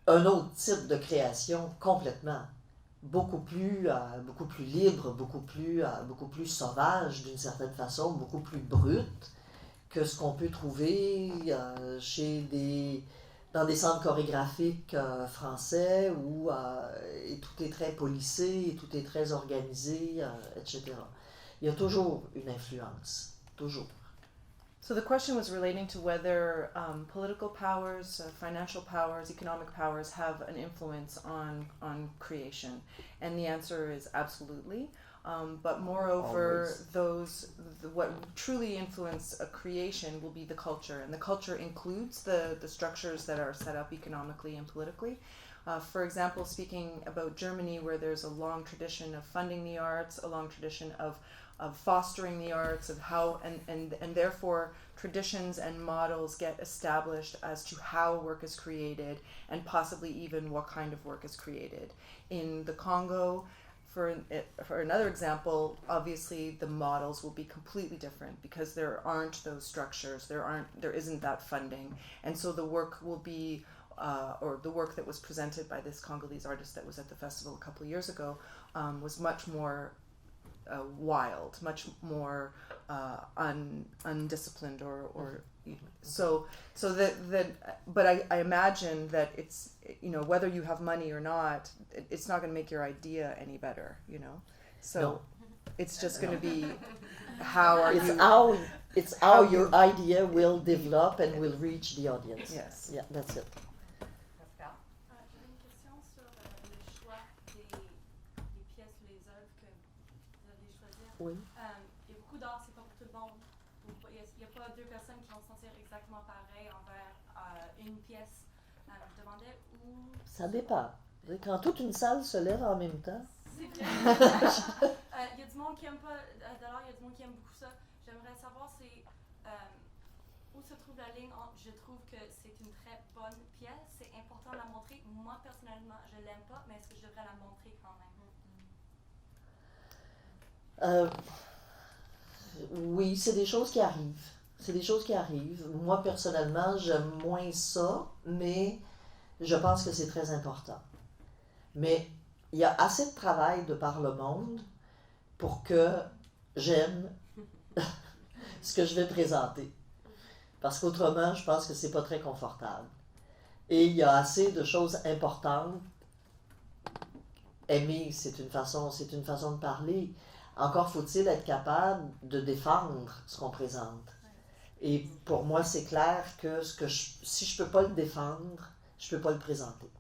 un autre type de création complètement beaucoup plus libre, beaucoup plus sauvage d'une certaine façon, beaucoup plus brute que ce qu'on peut trouver dans des centres chorégraphiques français où et tout est très policé, et tout est très organisé, etc. Il y a toujours une influence, toujours. So the question was relating to whether political powers, financial powers, economic powers have an influence on creation, and the answer is absolutely. But moreover, what truly influence a creation will be the culture, and the culture includes the structures that are set up economically and politically. For example, speaking about Germany, where there's a long tradition of funding the arts, a long tradition of fostering the arts, of how and therefore traditions and models get established as to how work is created and possibly even what kind of work is created. In the Congo, for another example, obviously the models will be completely different because there aren't those structures, there isn't that funding, and so the work will be, or the work that was presented by this Congolese artist that was at the festival a couple of years ago, was much more wild, much more undisciplined, or so that but I imagine that it's, you know, whether you have money or not, it's not going to make your idea any better, you know. So No. it's just going to be how are It's you how how your you- idea will develop and will reach the audience. Yes. Yeah, that's it. Pascal? J'avais une question sur le choix des pièces ou les œuvres que vous allez choisir. Oui. Il y a beaucoup d'art, c'est pas pour tout le monde. Il n'y a pas deux personnes qui vont se sentir exactement pareil envers une pièce. Je me demandais où. Ça dépend. Quand toute une salle se lève en même temps, C'est vrai. Il y a du monde qui aime pas de l'art, il y a du monde qui aime beaucoup ça. J'aimerais savoir où se trouve la ligne entre je trouve que c'est une très bonne pièce, c'est important de la montrer. Moi, personnellement, je l'aime pas, mais est-ce que je devrais la montrer quand même? oui, c'est des choses qui arrivent. C'est des choses qui arrivent. Moi, personnellement, j'aime moins ça, mais je pense que c'est très important. Mais il y a assez de travail de par le monde pour que j'aime ce que je vais présenter. Parce qu'autrement, je pense que c'est pas très confortable. Et il y a assez de choses importantes. Aimer, c'est une façon de parler. Encore faut-il être capable de défendre ce qu'on présente. Et pour moi, c'est clair que si je peux pas le défendre, je peux pas le présenter.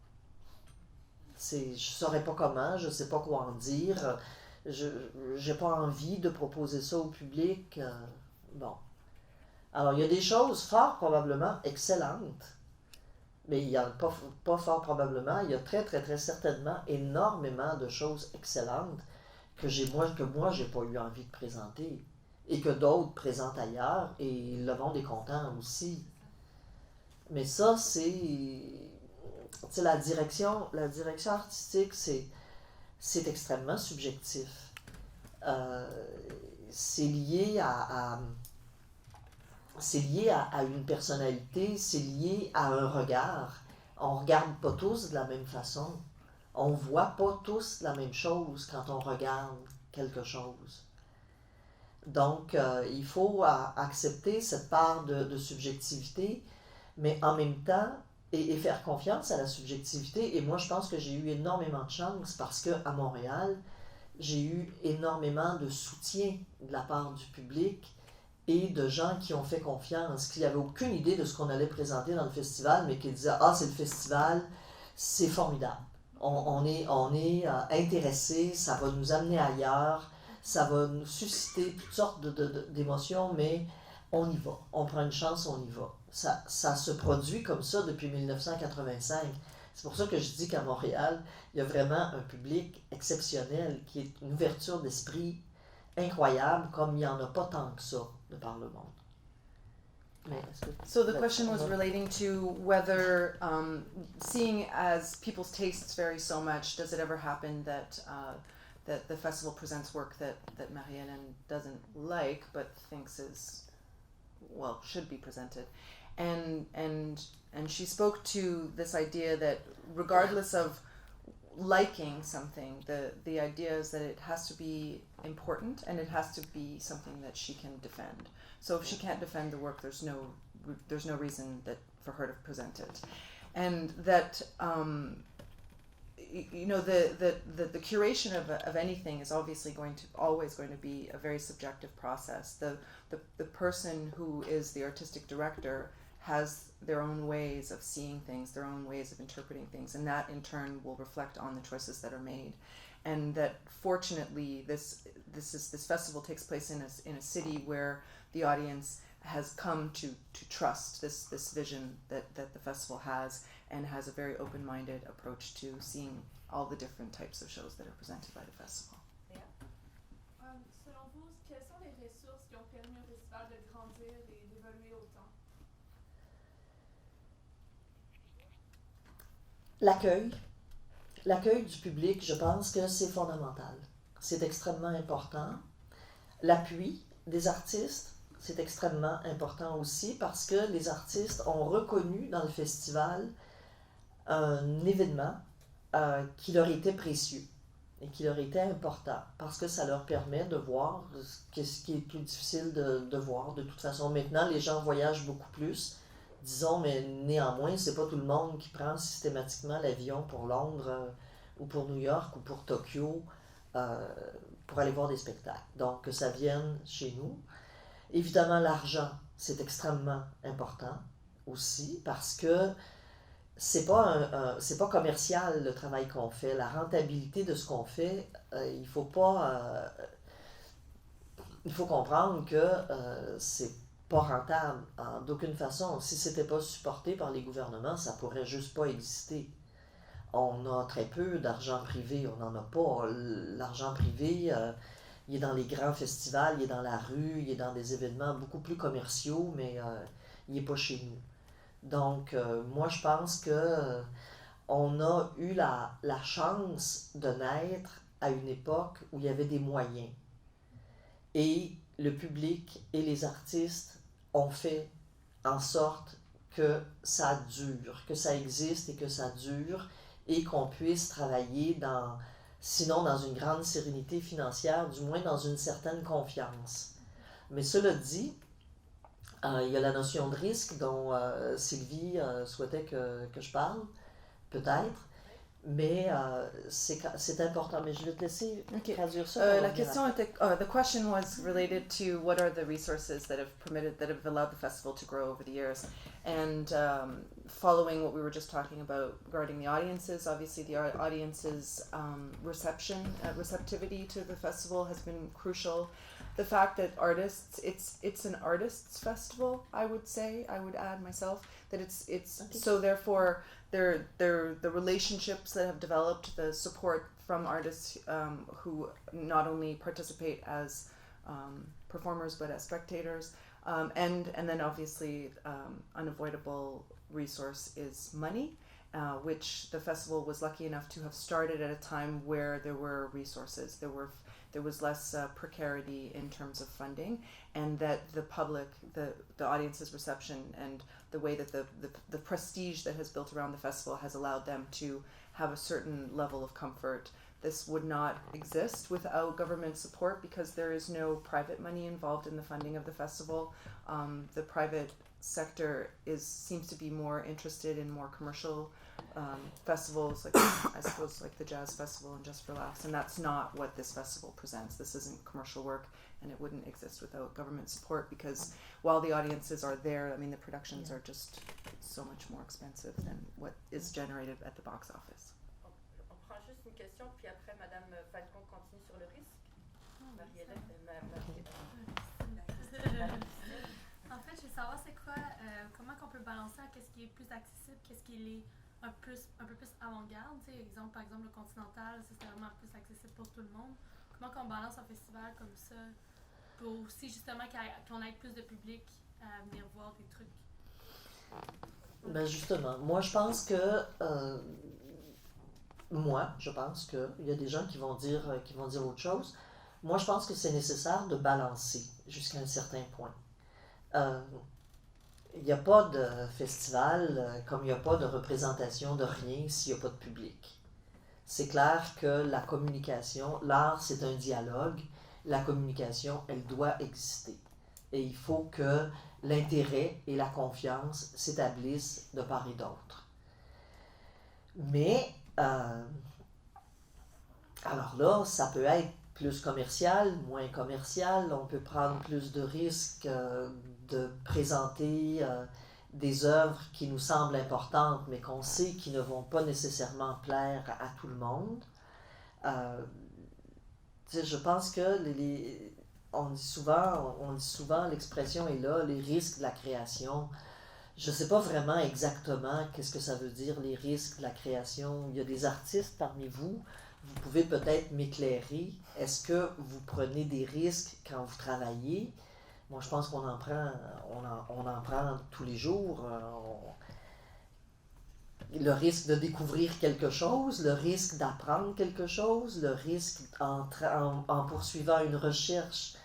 Je saurais pas comment, je sais pas quoi en dire, j'ai pas envie de proposer ça au public. Bon. Alors, il y a des choses fort probablement excellentes, mais il y a pas fort probablement, il y a très, très, très certainement énormément de choses excellentes que moi, j'ai pas eu envie de présenter et que d'autres présentent ailleurs et le monde est content aussi. Mais ça, la direction artistique, c'est extrêmement subjectif. C'est lié à une personnalité, c'est lié à un regard. On regarde pas tous de la même façon. On voit pas tous la même chose quand on regarde quelque chose. Donc, il faut accepter cette part de subjectivité, mais en même temps, et faire confiance à la subjectivité. Et moi, je pense que j'ai eu énormément de chance parce qu'à Montréal, j'ai eu énormément de soutien de la part du public et de gens qui ont fait confiance, qui n'avaient aucune idée de ce qu'on allait présenter dans le festival, mais qui disaient « Ah, c'est le festival, c'est formidable. On est intéressés, ça va nous amener ailleurs, ça va nous susciter toutes sortes d'émotions, mais on y va. On prend une chance, on y va. » Ça se produit comme ça depuis 1985. C'est pour ça que je dis qu'à Montréal, il y a vraiment un public exceptionnel qui est une ouverture d'esprit incroyable, comme il n'y en a pas tant que ça de par le monde. Mais So the question was relating to whether, seeing as people's tastes vary so much, does it ever happen that that the festival presents work that Marie-Hélène doesn't like but thinks should be presented, and she spoke to this idea that regardless of liking something, the idea is that it has to be important and it has to be something that she can defend. So if she can't defend the work, there's no reason for her to present it, and that the curation of anything is obviously always going to be a very subjective process. The person who is the artistic director has their own ways of seeing things, their own ways of interpreting things, and that in turn will reflect on the choices that are made. And that fortunately this festival takes place in a city where the audience has come to trust this vision that the festival has, and has a very open-minded approach to seeing all the different types of shows that are presented by the festival. Selon vous, quelles sont les ressources qui ont permis au festival de grandir et d'évoluer autant? L'accueil, L'accueil du public, je pense que c'est fondamental. C'est extrêmement important. L'appui des artistes, c'est extrêmement important aussi parce que les artistes ont reconnu dans le festival un événement qui leur était précieux et qui leur était important parce que ça leur permet de voir ce qui est plus difficile de voir. De toute façon, maintenant, les gens voyagent beaucoup plus, disons, mais néanmoins, c'est pas tout le monde qui prend systématiquement l'avion pour Londres ou pour New York ou pour Tokyo pour aller voir des spectacles. Donc, que ça vienne chez nous. Évidemment, l'argent, c'est extrêmement important aussi parce que c'est pas commercial le travail qu'on fait. La rentabilité de ce qu'on fait, il faut comprendre que c'est pas rentable d'aucune façon. Si c'était pas supporté par les gouvernements, ça pourrait juste pas exister. On a très peu d'argent privé, on n'en a pas. L'argent privé, il est dans les grands festivals, il est dans la rue, il est dans des événements beaucoup plus commerciaux, mais il n'est pas chez nous. Donc, moi, je pense que on a eu la chance de naître à une époque où il y avait des moyens. Et le public et les artistes ont fait en sorte que ça dure, que ça existe et que ça dure, et qu'on puisse travailler sinon dans une grande sérénité financière, du moins dans une certaine confiance. Mais cela dit, il y a la notion de risque dont Sylvie souhaitait que je parle, peut-être, mais c'est important. Mais je vais te laisser traduire ça. La question était, the question was related to what are the resources that have allowed the festival to grow over the years, and following what we were just talking about regarding the audiences. Obviously, the audience's receptivity to the festival has been crucial. The fact that artists, it's an artists' festival, I would add myself, that it's so therefore the relationships that have developed, the support from artists who not only participate as performers but as spectators, and then obviously unavoidable resource is money, which the festival was lucky enough to have started at a time where there were resources, there was less precarity in terms of funding, and that the public, the audience's reception and the way that the prestige that has built around the festival has allowed them to have a certain level of comfort. This would not exist without government support because there is no private money involved in the funding of the festival. The private sector seems to be more interested in more commercial festivals, like I suppose like the Jazz Festival and Just for Laughs, and that's not what this festival presents. This isn't commercial work, and it wouldn't exist without government support because while the audiences are there, I mean the productions are just so much more expensive than what is generated at the box office. On prend juste une question, puis après Madame Falcon continue sur le risque. Marie-Hélène En fait, je veux savoir c'est quoi, comment qu'on peut balancer à qu'est-ce qui est plus accessible, qu'est-ce qui est un peu plus avant-garde, tu sais, par exemple le Continental, ça c'était vraiment plus accessible pour tout le monde. Comment qu'on balance un festival comme ça pour aussi justement qu'on ait plus de public à venir voir des trucs? Ben justement, moi je pense que il y a des gens qui vont dire autre chose. Moi je pense que c'est nécessaire de balancer jusqu'à un certain point. Il n'y a pas de festival comme il n'y a pas de représentation de rien s'il n'y a pas de public. C'est clair que la communication, l'art c'est un dialogue, la communication elle doit exister. Et il faut que l'intérêt et la confiance s'établissent de part et d'autre. Mais, alors là, ça peut être plus commercial, moins commercial, on peut prendre plus de risques de présenter des œuvres qui nous semblent importantes, mais qu'on sait qui ne vont pas nécessairement plaire à tout le monde. Je pense que on dit souvent, l'expression est là, les risques de la création. Je ne sais pas vraiment exactement qu'est-ce que ça veut dire, les risques de la création. Il y a des artistes parmi vous, vous pouvez peut-être m'éclairer. Est-ce que vous prenez des risques quand vous travaillez? Moi, je pense qu'on en prend tous les jours. le risque de découvrir quelque chose, le risque d'apprendre quelque chose, le risque en poursuivant une recherche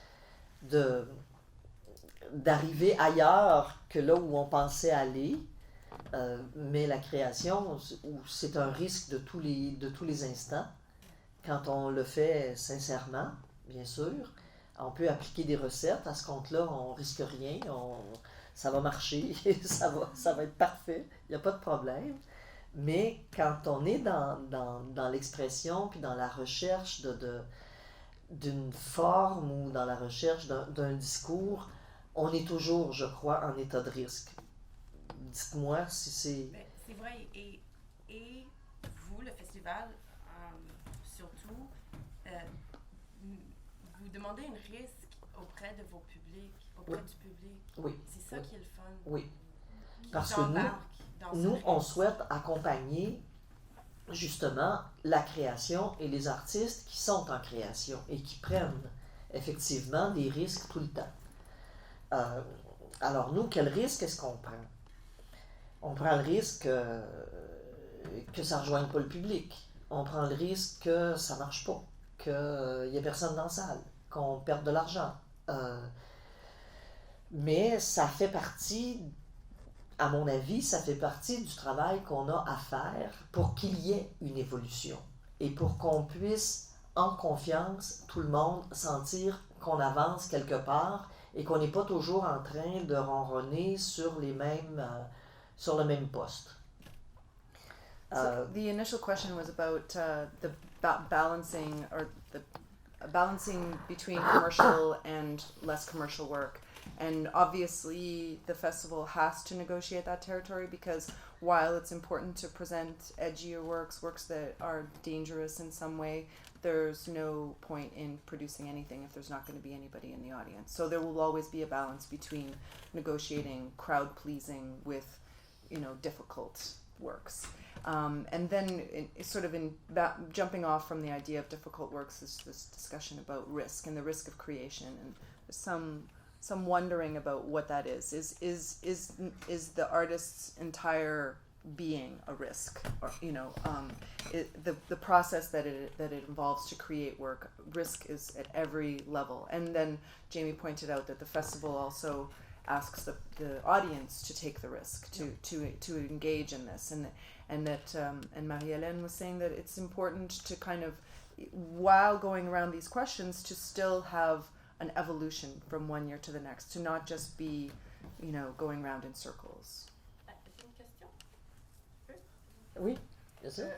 d'arriver ailleurs que là où on pensait aller. Mais la création, c'est un risque de tous les instants. Quand on le fait sincèrement, bien sûr, on peut appliquer des recettes. À ce compte-là, on risque rien. Ça va marcher, ça va être parfait. Il n'y a pas de problème. Mais quand on est dans l'expression puis dans la recherche d'une forme ou dans la recherche d'un discours, on est toujours, je crois, en état de risque. Dites-moi si c'est... Ben, c'est vrai, et vous, le festival, surtout, vous demandez un risque auprès de vos publics, auprès du public. Oui. C'est ça qui est le fun. Oui. Qui Parce que embarque dans ce nous, risque. on souhaite accompagner justement la création et les artistes qui sont en création et qui prennent effectivement des risques tout le temps. Alors nous, quel risque est-ce qu'on prend? On prend le risque que ça ne rejoigne pas le public. On prend le risque que ça ne marche pas, qu'il n'y ait personne dans la salle, qu'on perde de l'argent. Mais ça fait partie, à mon avis, ça fait partie du travail qu'on a à faire pour qu'il y ait une évolution et pour qu'on puisse, en confiance, tout le monde sentir qu'on avance quelque part et qu'on n'est pas toujours en train de ronronner sur le même poste. So the initial question was about the balancing between commercial and less commercial work. And obviously the festival has to negotiate that territory because while it's important to present edgier works that are dangerous in some way, there's no point in producing anything if there's not going to be anybody in the audience. So there will always be a balance between negotiating crowd pleasing with, difficult works. And then jumping off from the idea of difficult works is this discussion about risk and the risk of creation, and some wondering about what that is. Is the artist's entire being a risk, or the process that it involves to create work? Risk is at every level. And then Jamie pointed out that the festival also asks the audience to take the risk, to engage in this, and Marie-Hélène was saying that it's important to kind of, while going around these questions, to still have an evolution from one year to the next, to not just be, going around in circles. J'ai une question. Oui, bien sûr.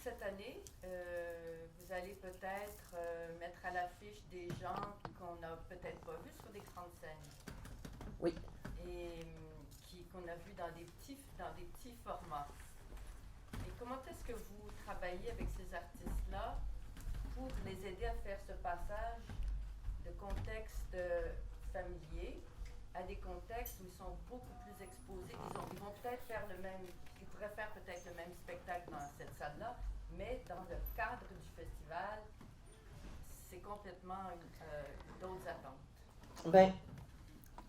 Cette année, vous allez peut-être mettre à l'affiche des gens qu'on n'a peut-être pas vus sur des grandes scènes. Oui. Et qu'on a vus dans des petits formats. Et comment est-ce que vous travaillez avec ces artistes-là pour les aider à faire ce passage de contextes familiers à des contextes où ils sont beaucoup plus exposés, ils vont peut-être faire ils pourraient faire peut-être le même spectacle dans cette salle-là, mais dans le cadre du festival, c'est complètement d'autres attentes. Ben,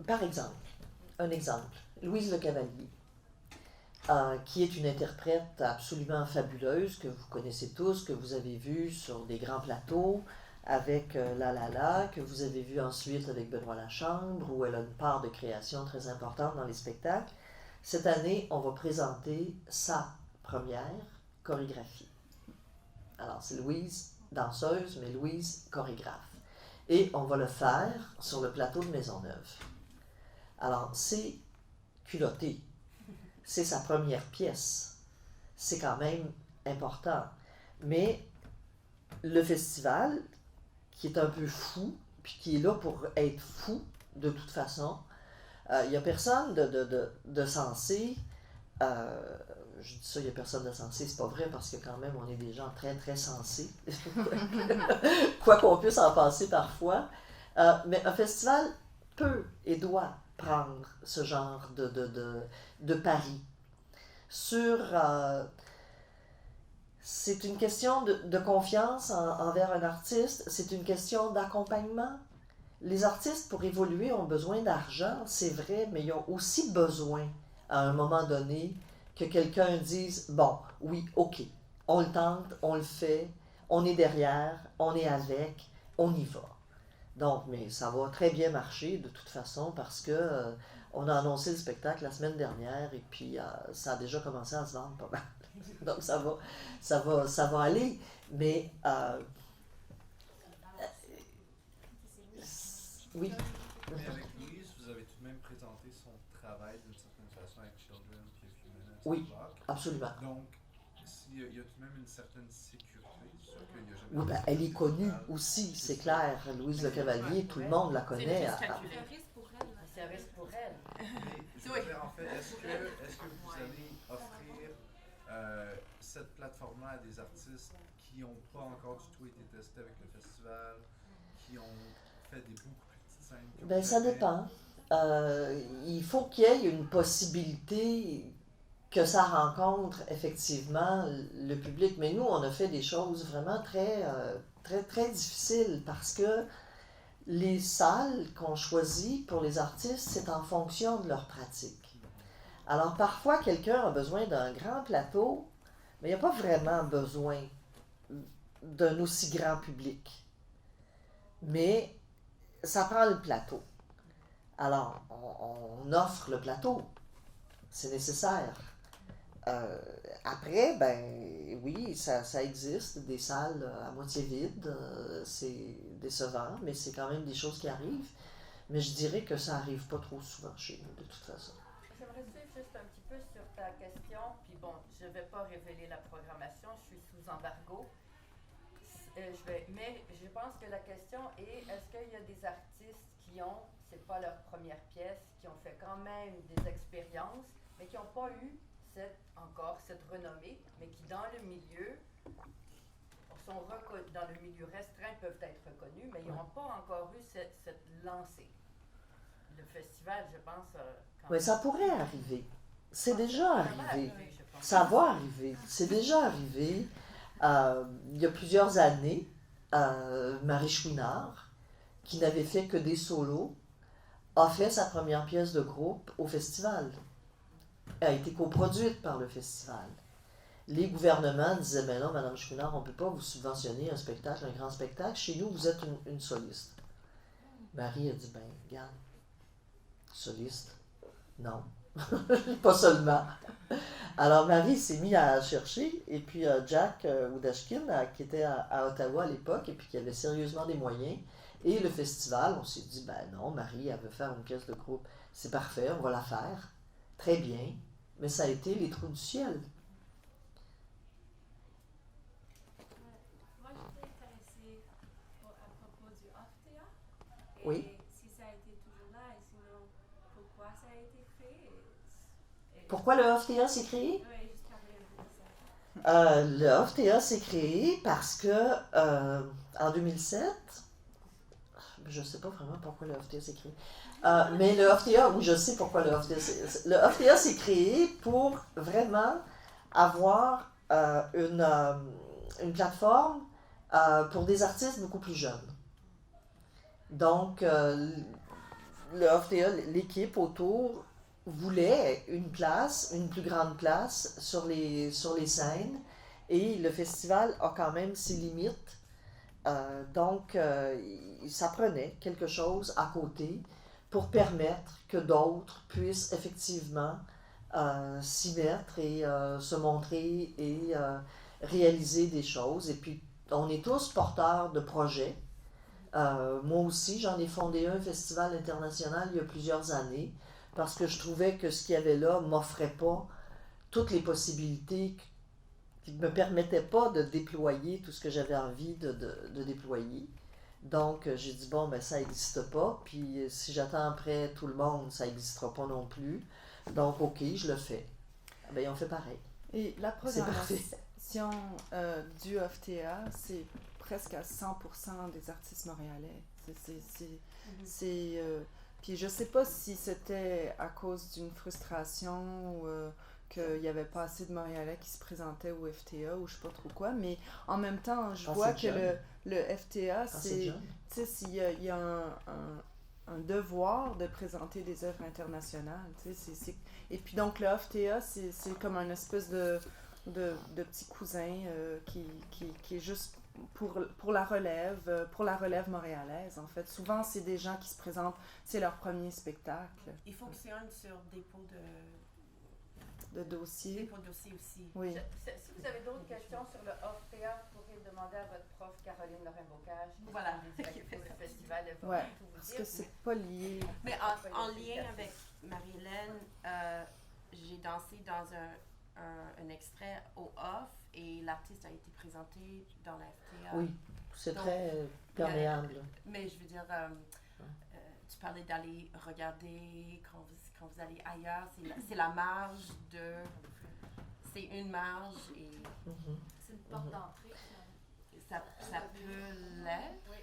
par exemple, un exemple, Louise Le Cavalier, qui est une interprète absolument fabuleuse, que vous connaissez tous, que vous avez vu sur des grands plateaux, avec La La La, que vous avez vu ensuite avec Benoît Lachambre, où elle a une part de création très importante dans les spectacles. Cette année, on va présenter sa première chorégraphie. Alors, c'est Louise, danseuse, mais Louise, chorégraphe. Et on va le faire sur le plateau de Maisonneuve. Alors, c'est culotté. C'est sa première pièce. C'est quand même important. Mais le festival, qui est un peu fou, puis qui est là pour être fou, de toute façon, il n'y a personne de sensé. Je dis ça, il n'y a personne de sensé, c'est pas vrai, parce que quand même, on est des gens très, très sensés. Quoi qu'on puisse en penser parfois. Mais un festival peut et doit prendre ce genre de pari sur... c'est une question de confiance envers un artiste, c'est une question d'accompagnement. Les artistes, pour évoluer, ont besoin d'argent, c'est vrai, mais ils ont aussi besoin, à un moment donné, que quelqu'un dise, bon, oui, ok, on le tente, on le fait, on est derrière, on est avec, on y va. Donc, mais ça va très bien marcher de toute façon parce que on a annoncé le spectacle la semaine dernière et puis ça a déjà commencé à se vendre pas mal. Donc ça va aller. Mais oui. Mais avec Louise, vous avez tout de même présenté son travail d'une certaine façon avec Children puis A Few Minutes Oui. Block. Absolument. Donc, il y a tout de même une certaine sécurité sur qu'il n'y a jamais. Oui, ben, elle est connue aussi, c'est clair. Louise Le Cavalier, tout le monde la connaît. C'est C'est un risque pour elle. là. C'est un risque pour elle. Mais je veux dire, en fait, est-ce que vous allez offrir cette plateforme-là à des artistes qui n'ont pas encore du tout été testés avec le festival, qui ont fait des beaucoup plus petites scènes? que Ben, vous ça avez? dépend. Il faut qu'il y ait une possibilité que ça rencontre effectivement le public. Mais nous, on a fait des choses vraiment très difficiles parce que les salles qu'on choisit pour les artistes, c'est en fonction de leur pratique. Alors parfois, quelqu'un a besoin d'un grand plateau, mais il n'y a pas vraiment besoin d'un aussi grand public. Mais ça prend le plateau. Alors, on offre le plateau. C'est nécessaire. Après, ben oui, ça existe, des salles à moitié vides. C'est décevant, mais c'est quand même des choses qui arrivent. Mais je dirais que ça arrive pas trop souvent chez nous, de toute façon. J'aimerais suivre juste un petit peu sur ta question, puis bon, je ne vais pas révéler la programmation, je suis sous embargo. Mais je pense que la question est, est-ce qu'il y a des artistes qui ont, c'est pas leur première pièce, qui ont fait quand même des expériences, mais qui n'ont pas eu encore cette renommée, mais qui dans le milieu sont reconnus, dans le milieu restreint peuvent être reconnus, mais ils n'ont pas encore eu cette lancée. Le festival, je pense, quand Oui, ça pourrait arriver. C'est déjà arrivé. je pense. Ça va arriver. C'est déjà arrivé. Il y a plusieurs années, Marie Chouinard, qui n'avait fait que des solos, a fait sa première pièce de groupe au festival. Elle a été coproduite par le festival. Les gouvernements disaient, mais non, Madame Chouinard, on ne peut pas vous subventionner un spectacle, un grand spectacle. Chez nous, vous êtes une soliste. Marie a dit, ben, regarde, soliste, non, pas seulement. Alors Marie s'est mise à chercher, et puis Jack Oudashkin, qui était à Ottawa à l'époque, et puis qui avait sérieusement des moyens, et le festival, on s'est dit, ben non, Marie, elle veut faire une pièce de groupe, c'est parfait, on va la faire, très bien, mais ça a été les trous du ciel. Moi, j'étais intéressée à propos du off-théâtre. Oui. Si ça a été toujours là, et sinon, pourquoi ça a été créé. Pourquoi le OFTA s'est créé? Oui, juste parler un peu de ça. Le OFTA s'est créé parce que en 2007, je ne sais pas vraiment pourquoi le OFTA s'est créé, mais le OFTA, oui, je sais pourquoi le OFTA s'est créé pour vraiment avoir une plateforme pour des artistes beaucoup plus jeunes. Donc, le OFTA, l'équipe autour, voulait une place, une plus grande place sur les scènes, et le festival a quand même ses limites. Donc, ça prenait quelque chose à côté pour permettre que d'autres puissent effectivement s'y mettre et se montrer et réaliser des choses. Et puis, on est tous porteurs de projets. Moi aussi, j'en ai fondé un festival international il y a plusieurs années, parce que je trouvais que ce qu'il y avait là ne m'offrait pas toutes les possibilités qui ne me permettaient pas de déployer tout ce que j'avais envie de déployer. Donc, j'ai dit, bon, ben ça n'existe pas, puis si j'attends après tout le monde, ça n'existera pas non plus. Donc, OK, je le fais. Ben, on fait pareil. Et la C'est parfait. programmation du OFTA, c'est presque à 100% des artistes montréalais. Puis je sais pas si c'était à cause d'une frustration ou qu'il n'y avait pas assez de Montréalais qui se présentaient au FTA ou je sais pas trop quoi, mais en même temps, je vois que le FTA, C'est c'est... jeune. Tu sais, s'il y a un devoir de présenter des œuvres internationales. Tu sais, et puis donc le OFTA, c'est comme un espèce de petit cousin qui est juste pour la relève montréalaise, en fait. Souvent, c'est des gens qui se présentent, c'est leur premier spectacle. Il fonctionne sur dépôt de dossier. Dépôt de dossier aussi. Oui. Si vous avez d'autres questions sur le OFTA, vous pourrez demander à votre prof Caroline Lorrain-Bocage. Voilà. Qui fait le festival. Elle va Ouais, tout vous parce dire. que c'est pas lié. Mais en lien avec Marie-Hélène, j'ai dansé dans un extrait au off et l'artiste a été présenté dans la FTA. Oui, c'est Donc, très perméable. Mais je veux dire, tu parlais d'aller regarder quand vous allez ailleurs, c'est la marge de... C'est une marge et Mhm. C'est une porte d'entrée. ça peut l'être.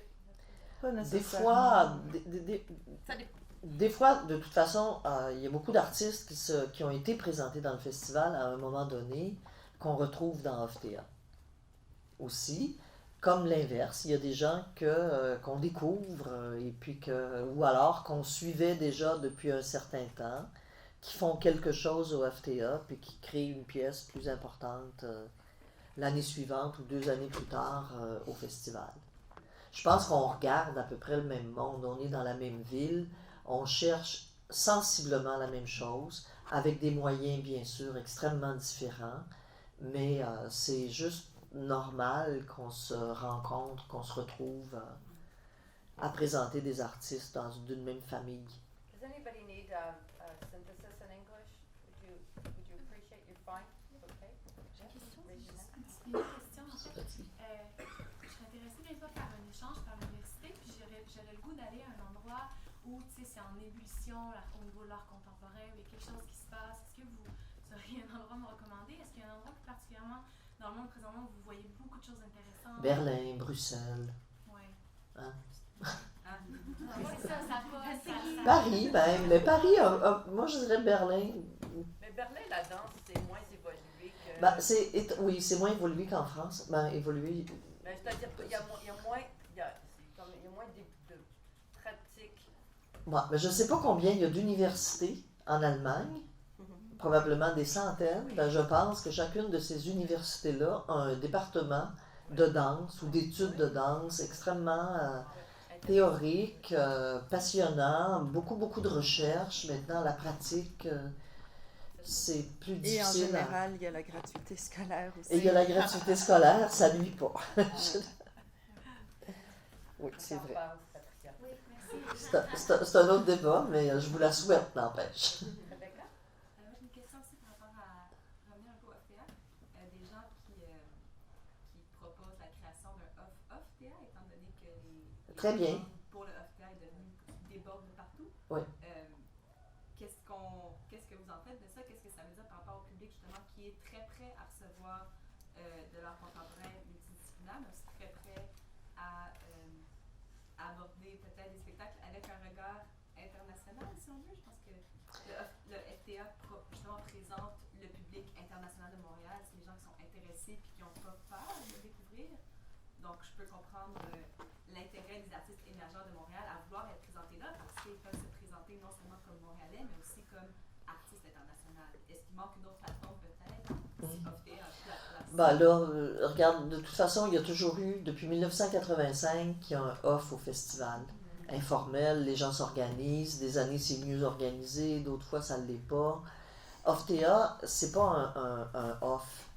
Pas Des nécessairement. fois, Ça dépend. des fois, de toute façon, il y a beaucoup d'artistes qui ont été présentés dans le festival à un moment donné qu'on retrouve dans OFTA. Aussi, comme l'inverse, il y a des gens qu'on découvre et puis ou alors qu'on suivait déjà depuis un certain temps, qui font quelque chose au FTA puis qui créent une pièce plus importante l'année suivante ou 2 années plus tard au festival. Je pense qu'on regarde à peu près le même monde, on est dans la même ville, on cherche sensiblement la même chose, avec des moyens bien sûr extrêmement différents, mais c'est juste normal qu'on se rencontre, qu'on se retrouve à présenter des artistes d'une même famille. Does anybody need synthesis in English? Would you appreciate your fine? Okay. Une question, en fait. Je serais intéressée bientôt à faire un échange par l'université, puis j'aurais le goût d'aller à un endroit où, tu sais, c'est en ébullition au niveau de l'art contemporain, où il y a quelque chose qui se passe. Est-ce que vous auriez un endroit à me recommander? Est-ce qu'il y a un endroit plus particulièrement dans le monde présentement où vous voyez beaucoup de choses intéressantes? Berlin, Bruxelles, Ouais. hein? C'est ça, ça va. Paris même, mais Paris, moi je dirais Berlin. Mais Berlin, la danse, c'est moins évolué que... Ben, oui, c'est moins évolué qu'en France. Ben, évolué. Ben, c'est-à-dire qu'il y a moins de pratiques. Moi, ben, je ne sais pas combien il y a d'universités en Allemagne, probablement des centaines. Ben, je pense que chacune de ces universités-là a un département de danse ou d'études de danse extrêmement théorique, passionnant, beaucoup de recherche. Maintenant, la pratique, c'est plus difficile. Et en général, il y a la gratuité scolaire aussi. Et il y a la gratuité scolaire, ça nuit pas. Oui, c'est vrai. Oui, merci. C'est un autre débat, mais je vous la souhaite, n'empêche. Rebecca? Moi, j'ai une question aussi par rapport à revenir un peu au FTA. Des gens qui proposent la création d'un OFTA, étant donné que les Très bien. demandes pour le OFTA est devenu déborde de partout. Oui. Qu'est-ce que vous en faites de ça? Qu'est-ce que ça veut dire par rapport au public justement qui est très prêt à recevoir de l'art contemporain multidisciplinaire, mais aussi très prêt à aborder peut-être des spectacles avec un regard international, si on veut. Je pense que le FTA justement présente le public international de Montréal. C'est des gens qui sont intéressés et qui n'ont pas peur de le découvrir. Donc, je peux comprendre l'intérêt des artistes émergents de Montréal à vouloir être présentés là parce qu'ils peuvent se présenter non seulement comme Montréalais, mais aussi comme artistes internationaux. Est-ce qu'il manque une autre plateforme peut-être si OFTA a pris la place? Ben là, regarde, de toute façon, il y a toujours eu, depuis 1985, qu'il y a un off au festival. Informel, les gens s'organisent, des années c'est mieux organisé, d'autres fois ça ne l'est pas. OFTA, c'est pas un off.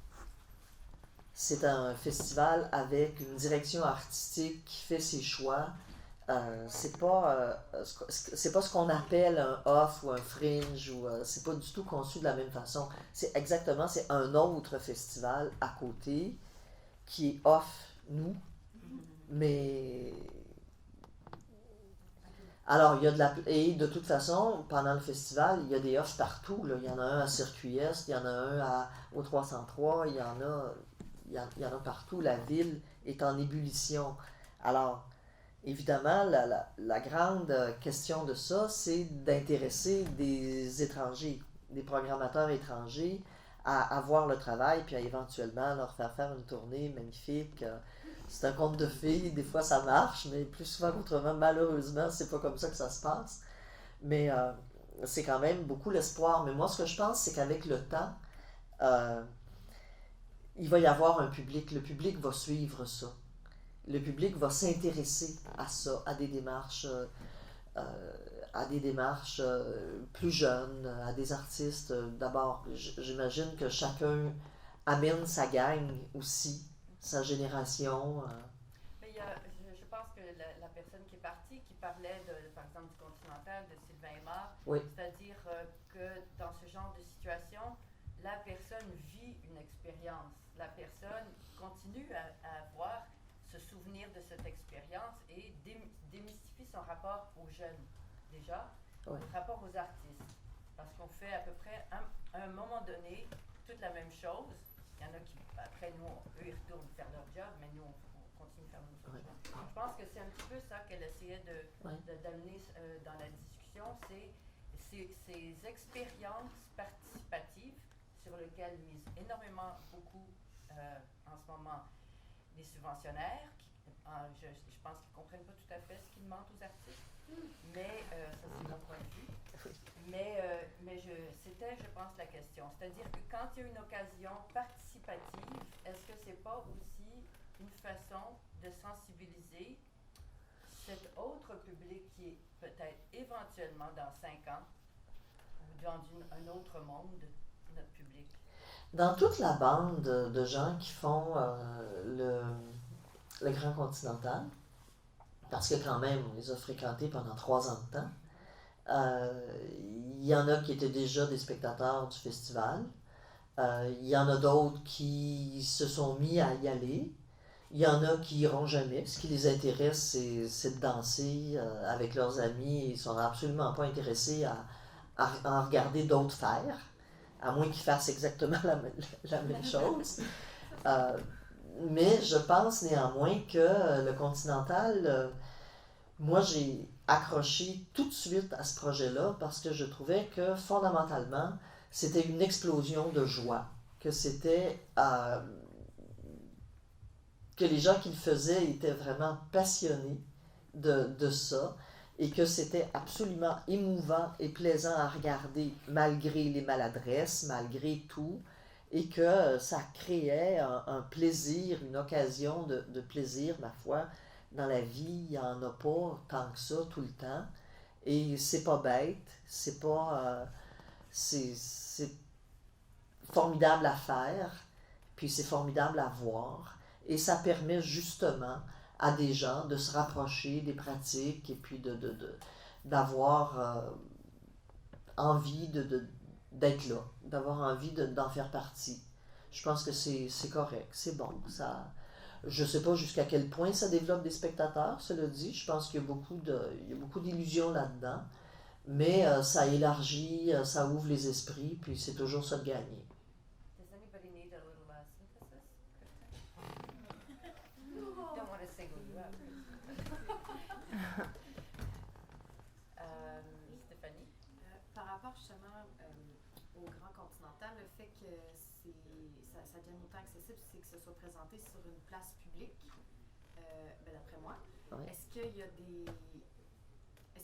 C'est un festival avec une direction artistique qui fait ses choix. C'est pas ce qu'on appelle un off ou un fringe, ou c'est pas du tout conçu de la même façon. C'est un autre festival à côté qui est off nous, mais alors il y a et de toute façon pendant le festival il y a des offs partout là. Il y en a un à Circuit Est, il y en a un au 303, il y en a partout. La ville est en ébullition. Alors évidemment, la grande question de ça, c'est d'intéresser des étrangers, des programmateurs étrangers à voir le travail, puis à éventuellement leur faire une tournée magnifique C'est un conte de fées, des fois ça marche, mais plus souvent qu'autrement, malheureusement, c'est pas comme ça que ça se passe. Mais c'est quand même beaucoup l'espoir. Mais moi, ce que je pense, c'est qu'avec le temps, euh, il va y avoir un public. Le public va suivre ça. Le public va s'intéresser à ça, à des démarches plus jeunes, à des artistes. D'abord, j'imagine que chacun amène sa gang aussi, sa génération. Mais je pense que la personne qui est partie, qui parlait par exemple du Continental, de Sylvain Aymar, Oui. c'est-à-dire que dans ce genre de situation, la personne vit une expérience. La personne continue à avoir se souvenir de cette expérience et démystifie son rapport aux jeunes, déjà, Oui. rapport aux artistes. Parce qu'on fait à peu près, à un moment donné, toute la même chose. Il y en a qui, après, eux, ils retournent faire leur job, mais nous, on continue à faire notre Oui. job. Je pense que c'est un petit peu ça qu'elle essayait Oui. d'amener dans la discussion, c'est ces expériences participatives sur lesquelles misent énormément beaucoup en ce moment les subventionnaires. Je pense qu'ils ne comprennent pas tout à fait ce qu'ils demandent aux artistes, mais ça c'est mon point de vue. Mais c'était, je pense, la question. C'est-à-dire que quand il y a une occasion participative, est-ce que c'est pas aussi une façon de sensibiliser cet autre public qui est peut-être éventuellement dans 5 ans ou dans un autre monde, notre public? Dans toute la bande de gens qui font le Grand Continental, parce que quand même, on les a fréquentés pendant 3 ans de temps, il y en a qui étaient déjà des spectateurs du festival. Il y en a d'autres qui se sont mis à y aller. Il y en a qui iront jamais. Ce qui les intéresse, c'est de danser avec leurs amis. Ils ne sont absolument pas intéressés à en regarder d'autres faire, à moins qu'ils fassent exactement la même chose. Mais je pense néanmoins que le Continental, moi j'ai accroché tout de suite à ce projet-là parce que je trouvais que fondamentalement, c'était une explosion de joie, que c'était que les gens qui le faisaient étaient vraiment passionnés de ça et que c'était absolument émouvant et plaisant à regarder malgré les maladresses, malgré tout, et que ça créait un plaisir, une occasion de plaisir, ma foi. Dans la vie, il n'y en a pas tant que ça tout le temps. Et c'est pas bête, c'est pas. C'est formidable à faire, puis c'est formidable à voir. Et ça permet justement à des gens de se rapprocher des pratiques et puis d'avoir envie d'être là, d'avoir envie d'en faire partie. Je pense que c'est correct, c'est bon. Je ne sais pas jusqu'à quel point ça développe des spectateurs, cela dit. Je pense qu'il y a beaucoup d'illusions là-dedans, mais ça élargit, ça ouvre les esprits, puis c'est toujours ça de gagner. Does anybody need a little synthesis? Don't want to single you out. Stéphanie? Par rapport justement au Grand Continental, le fait que ça devienne autant accessible, c'est que ce soit présenté sur une place publique, d'après moi. Ouais. Est-ce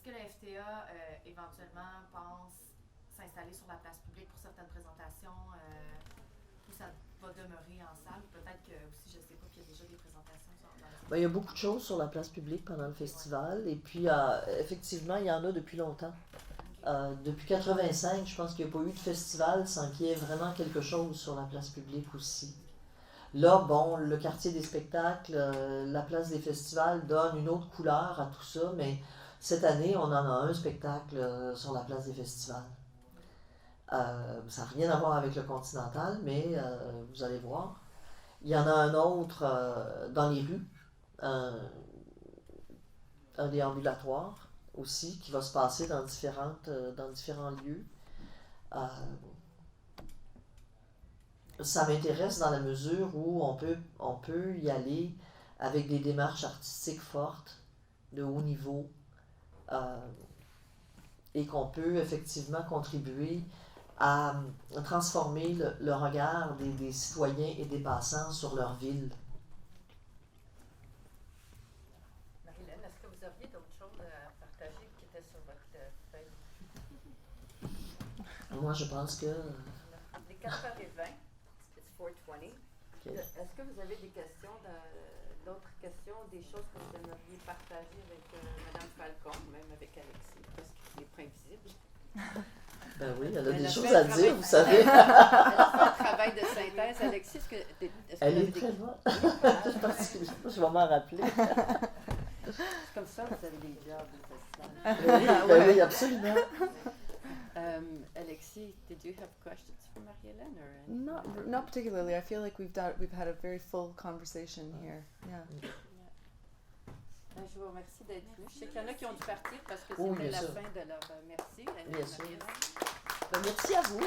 que la FTA éventuellement pense s'installer sur la place publique pour certaines présentations ou ça va demeurer en salle? Peut-être que aussi, je ne sais pas, qu'il y a déjà des présentations dans la salle. Il y a beaucoup de choses sur la place publique pendant le festival, et puis effectivement, il y en a depuis longtemps. Depuis 85, je pense qu'il n'y a pas eu de festival sans qu'il y ait vraiment quelque chose sur la place publique aussi. Là, bon, le quartier des spectacles, la place des festivals donne une autre couleur à tout ça, mais cette année, on en a un spectacle sur la place des festivals. Ça n'a rien à voir avec le Continental, mais vous allez voir. Il y en a un autre dans les rues, un déambulatoire aussi, qui va se passer dans différents lieux. Ça m'intéresse dans la mesure où on peut y aller avec des démarches artistiques fortes, de haut niveau, et qu'on peut effectivement contribuer à transformer le regard des citoyens et des passants sur leur ville. aviez d'autres choses à partager qui étaient sur votre feuille? Moi, je pense que... Les 4h20, it's 4:20. Ok. Est-ce que vous avez des questions, d'autres questions, des choses que vous aimeriez partager avec Mme Falcon, même avec Alexis, parce qu'il n'est pas invisible? Ben oui, elle a Elle des a choses fait à un dire, travail- vous savez. Elle a fait un travail de synthèse. Alexis, est-ce que Elle vous avez est des- très bonne. Je vais m'en rappeler. Comme ça, vous avez des jobs au festival. Ben oui, absolument. Alexis, did you have questions for Marie-Hélène? Or Not particularly. I feel like we've had a very full conversation here. Yeah. Je vous remercie d'être venu. Je sais qu'il y en a qui ont dû partir parce que Oui, c'était bien la sûr. fin de leur merci. Bien sûr. Marie-Hélène. Ben, merci à vous.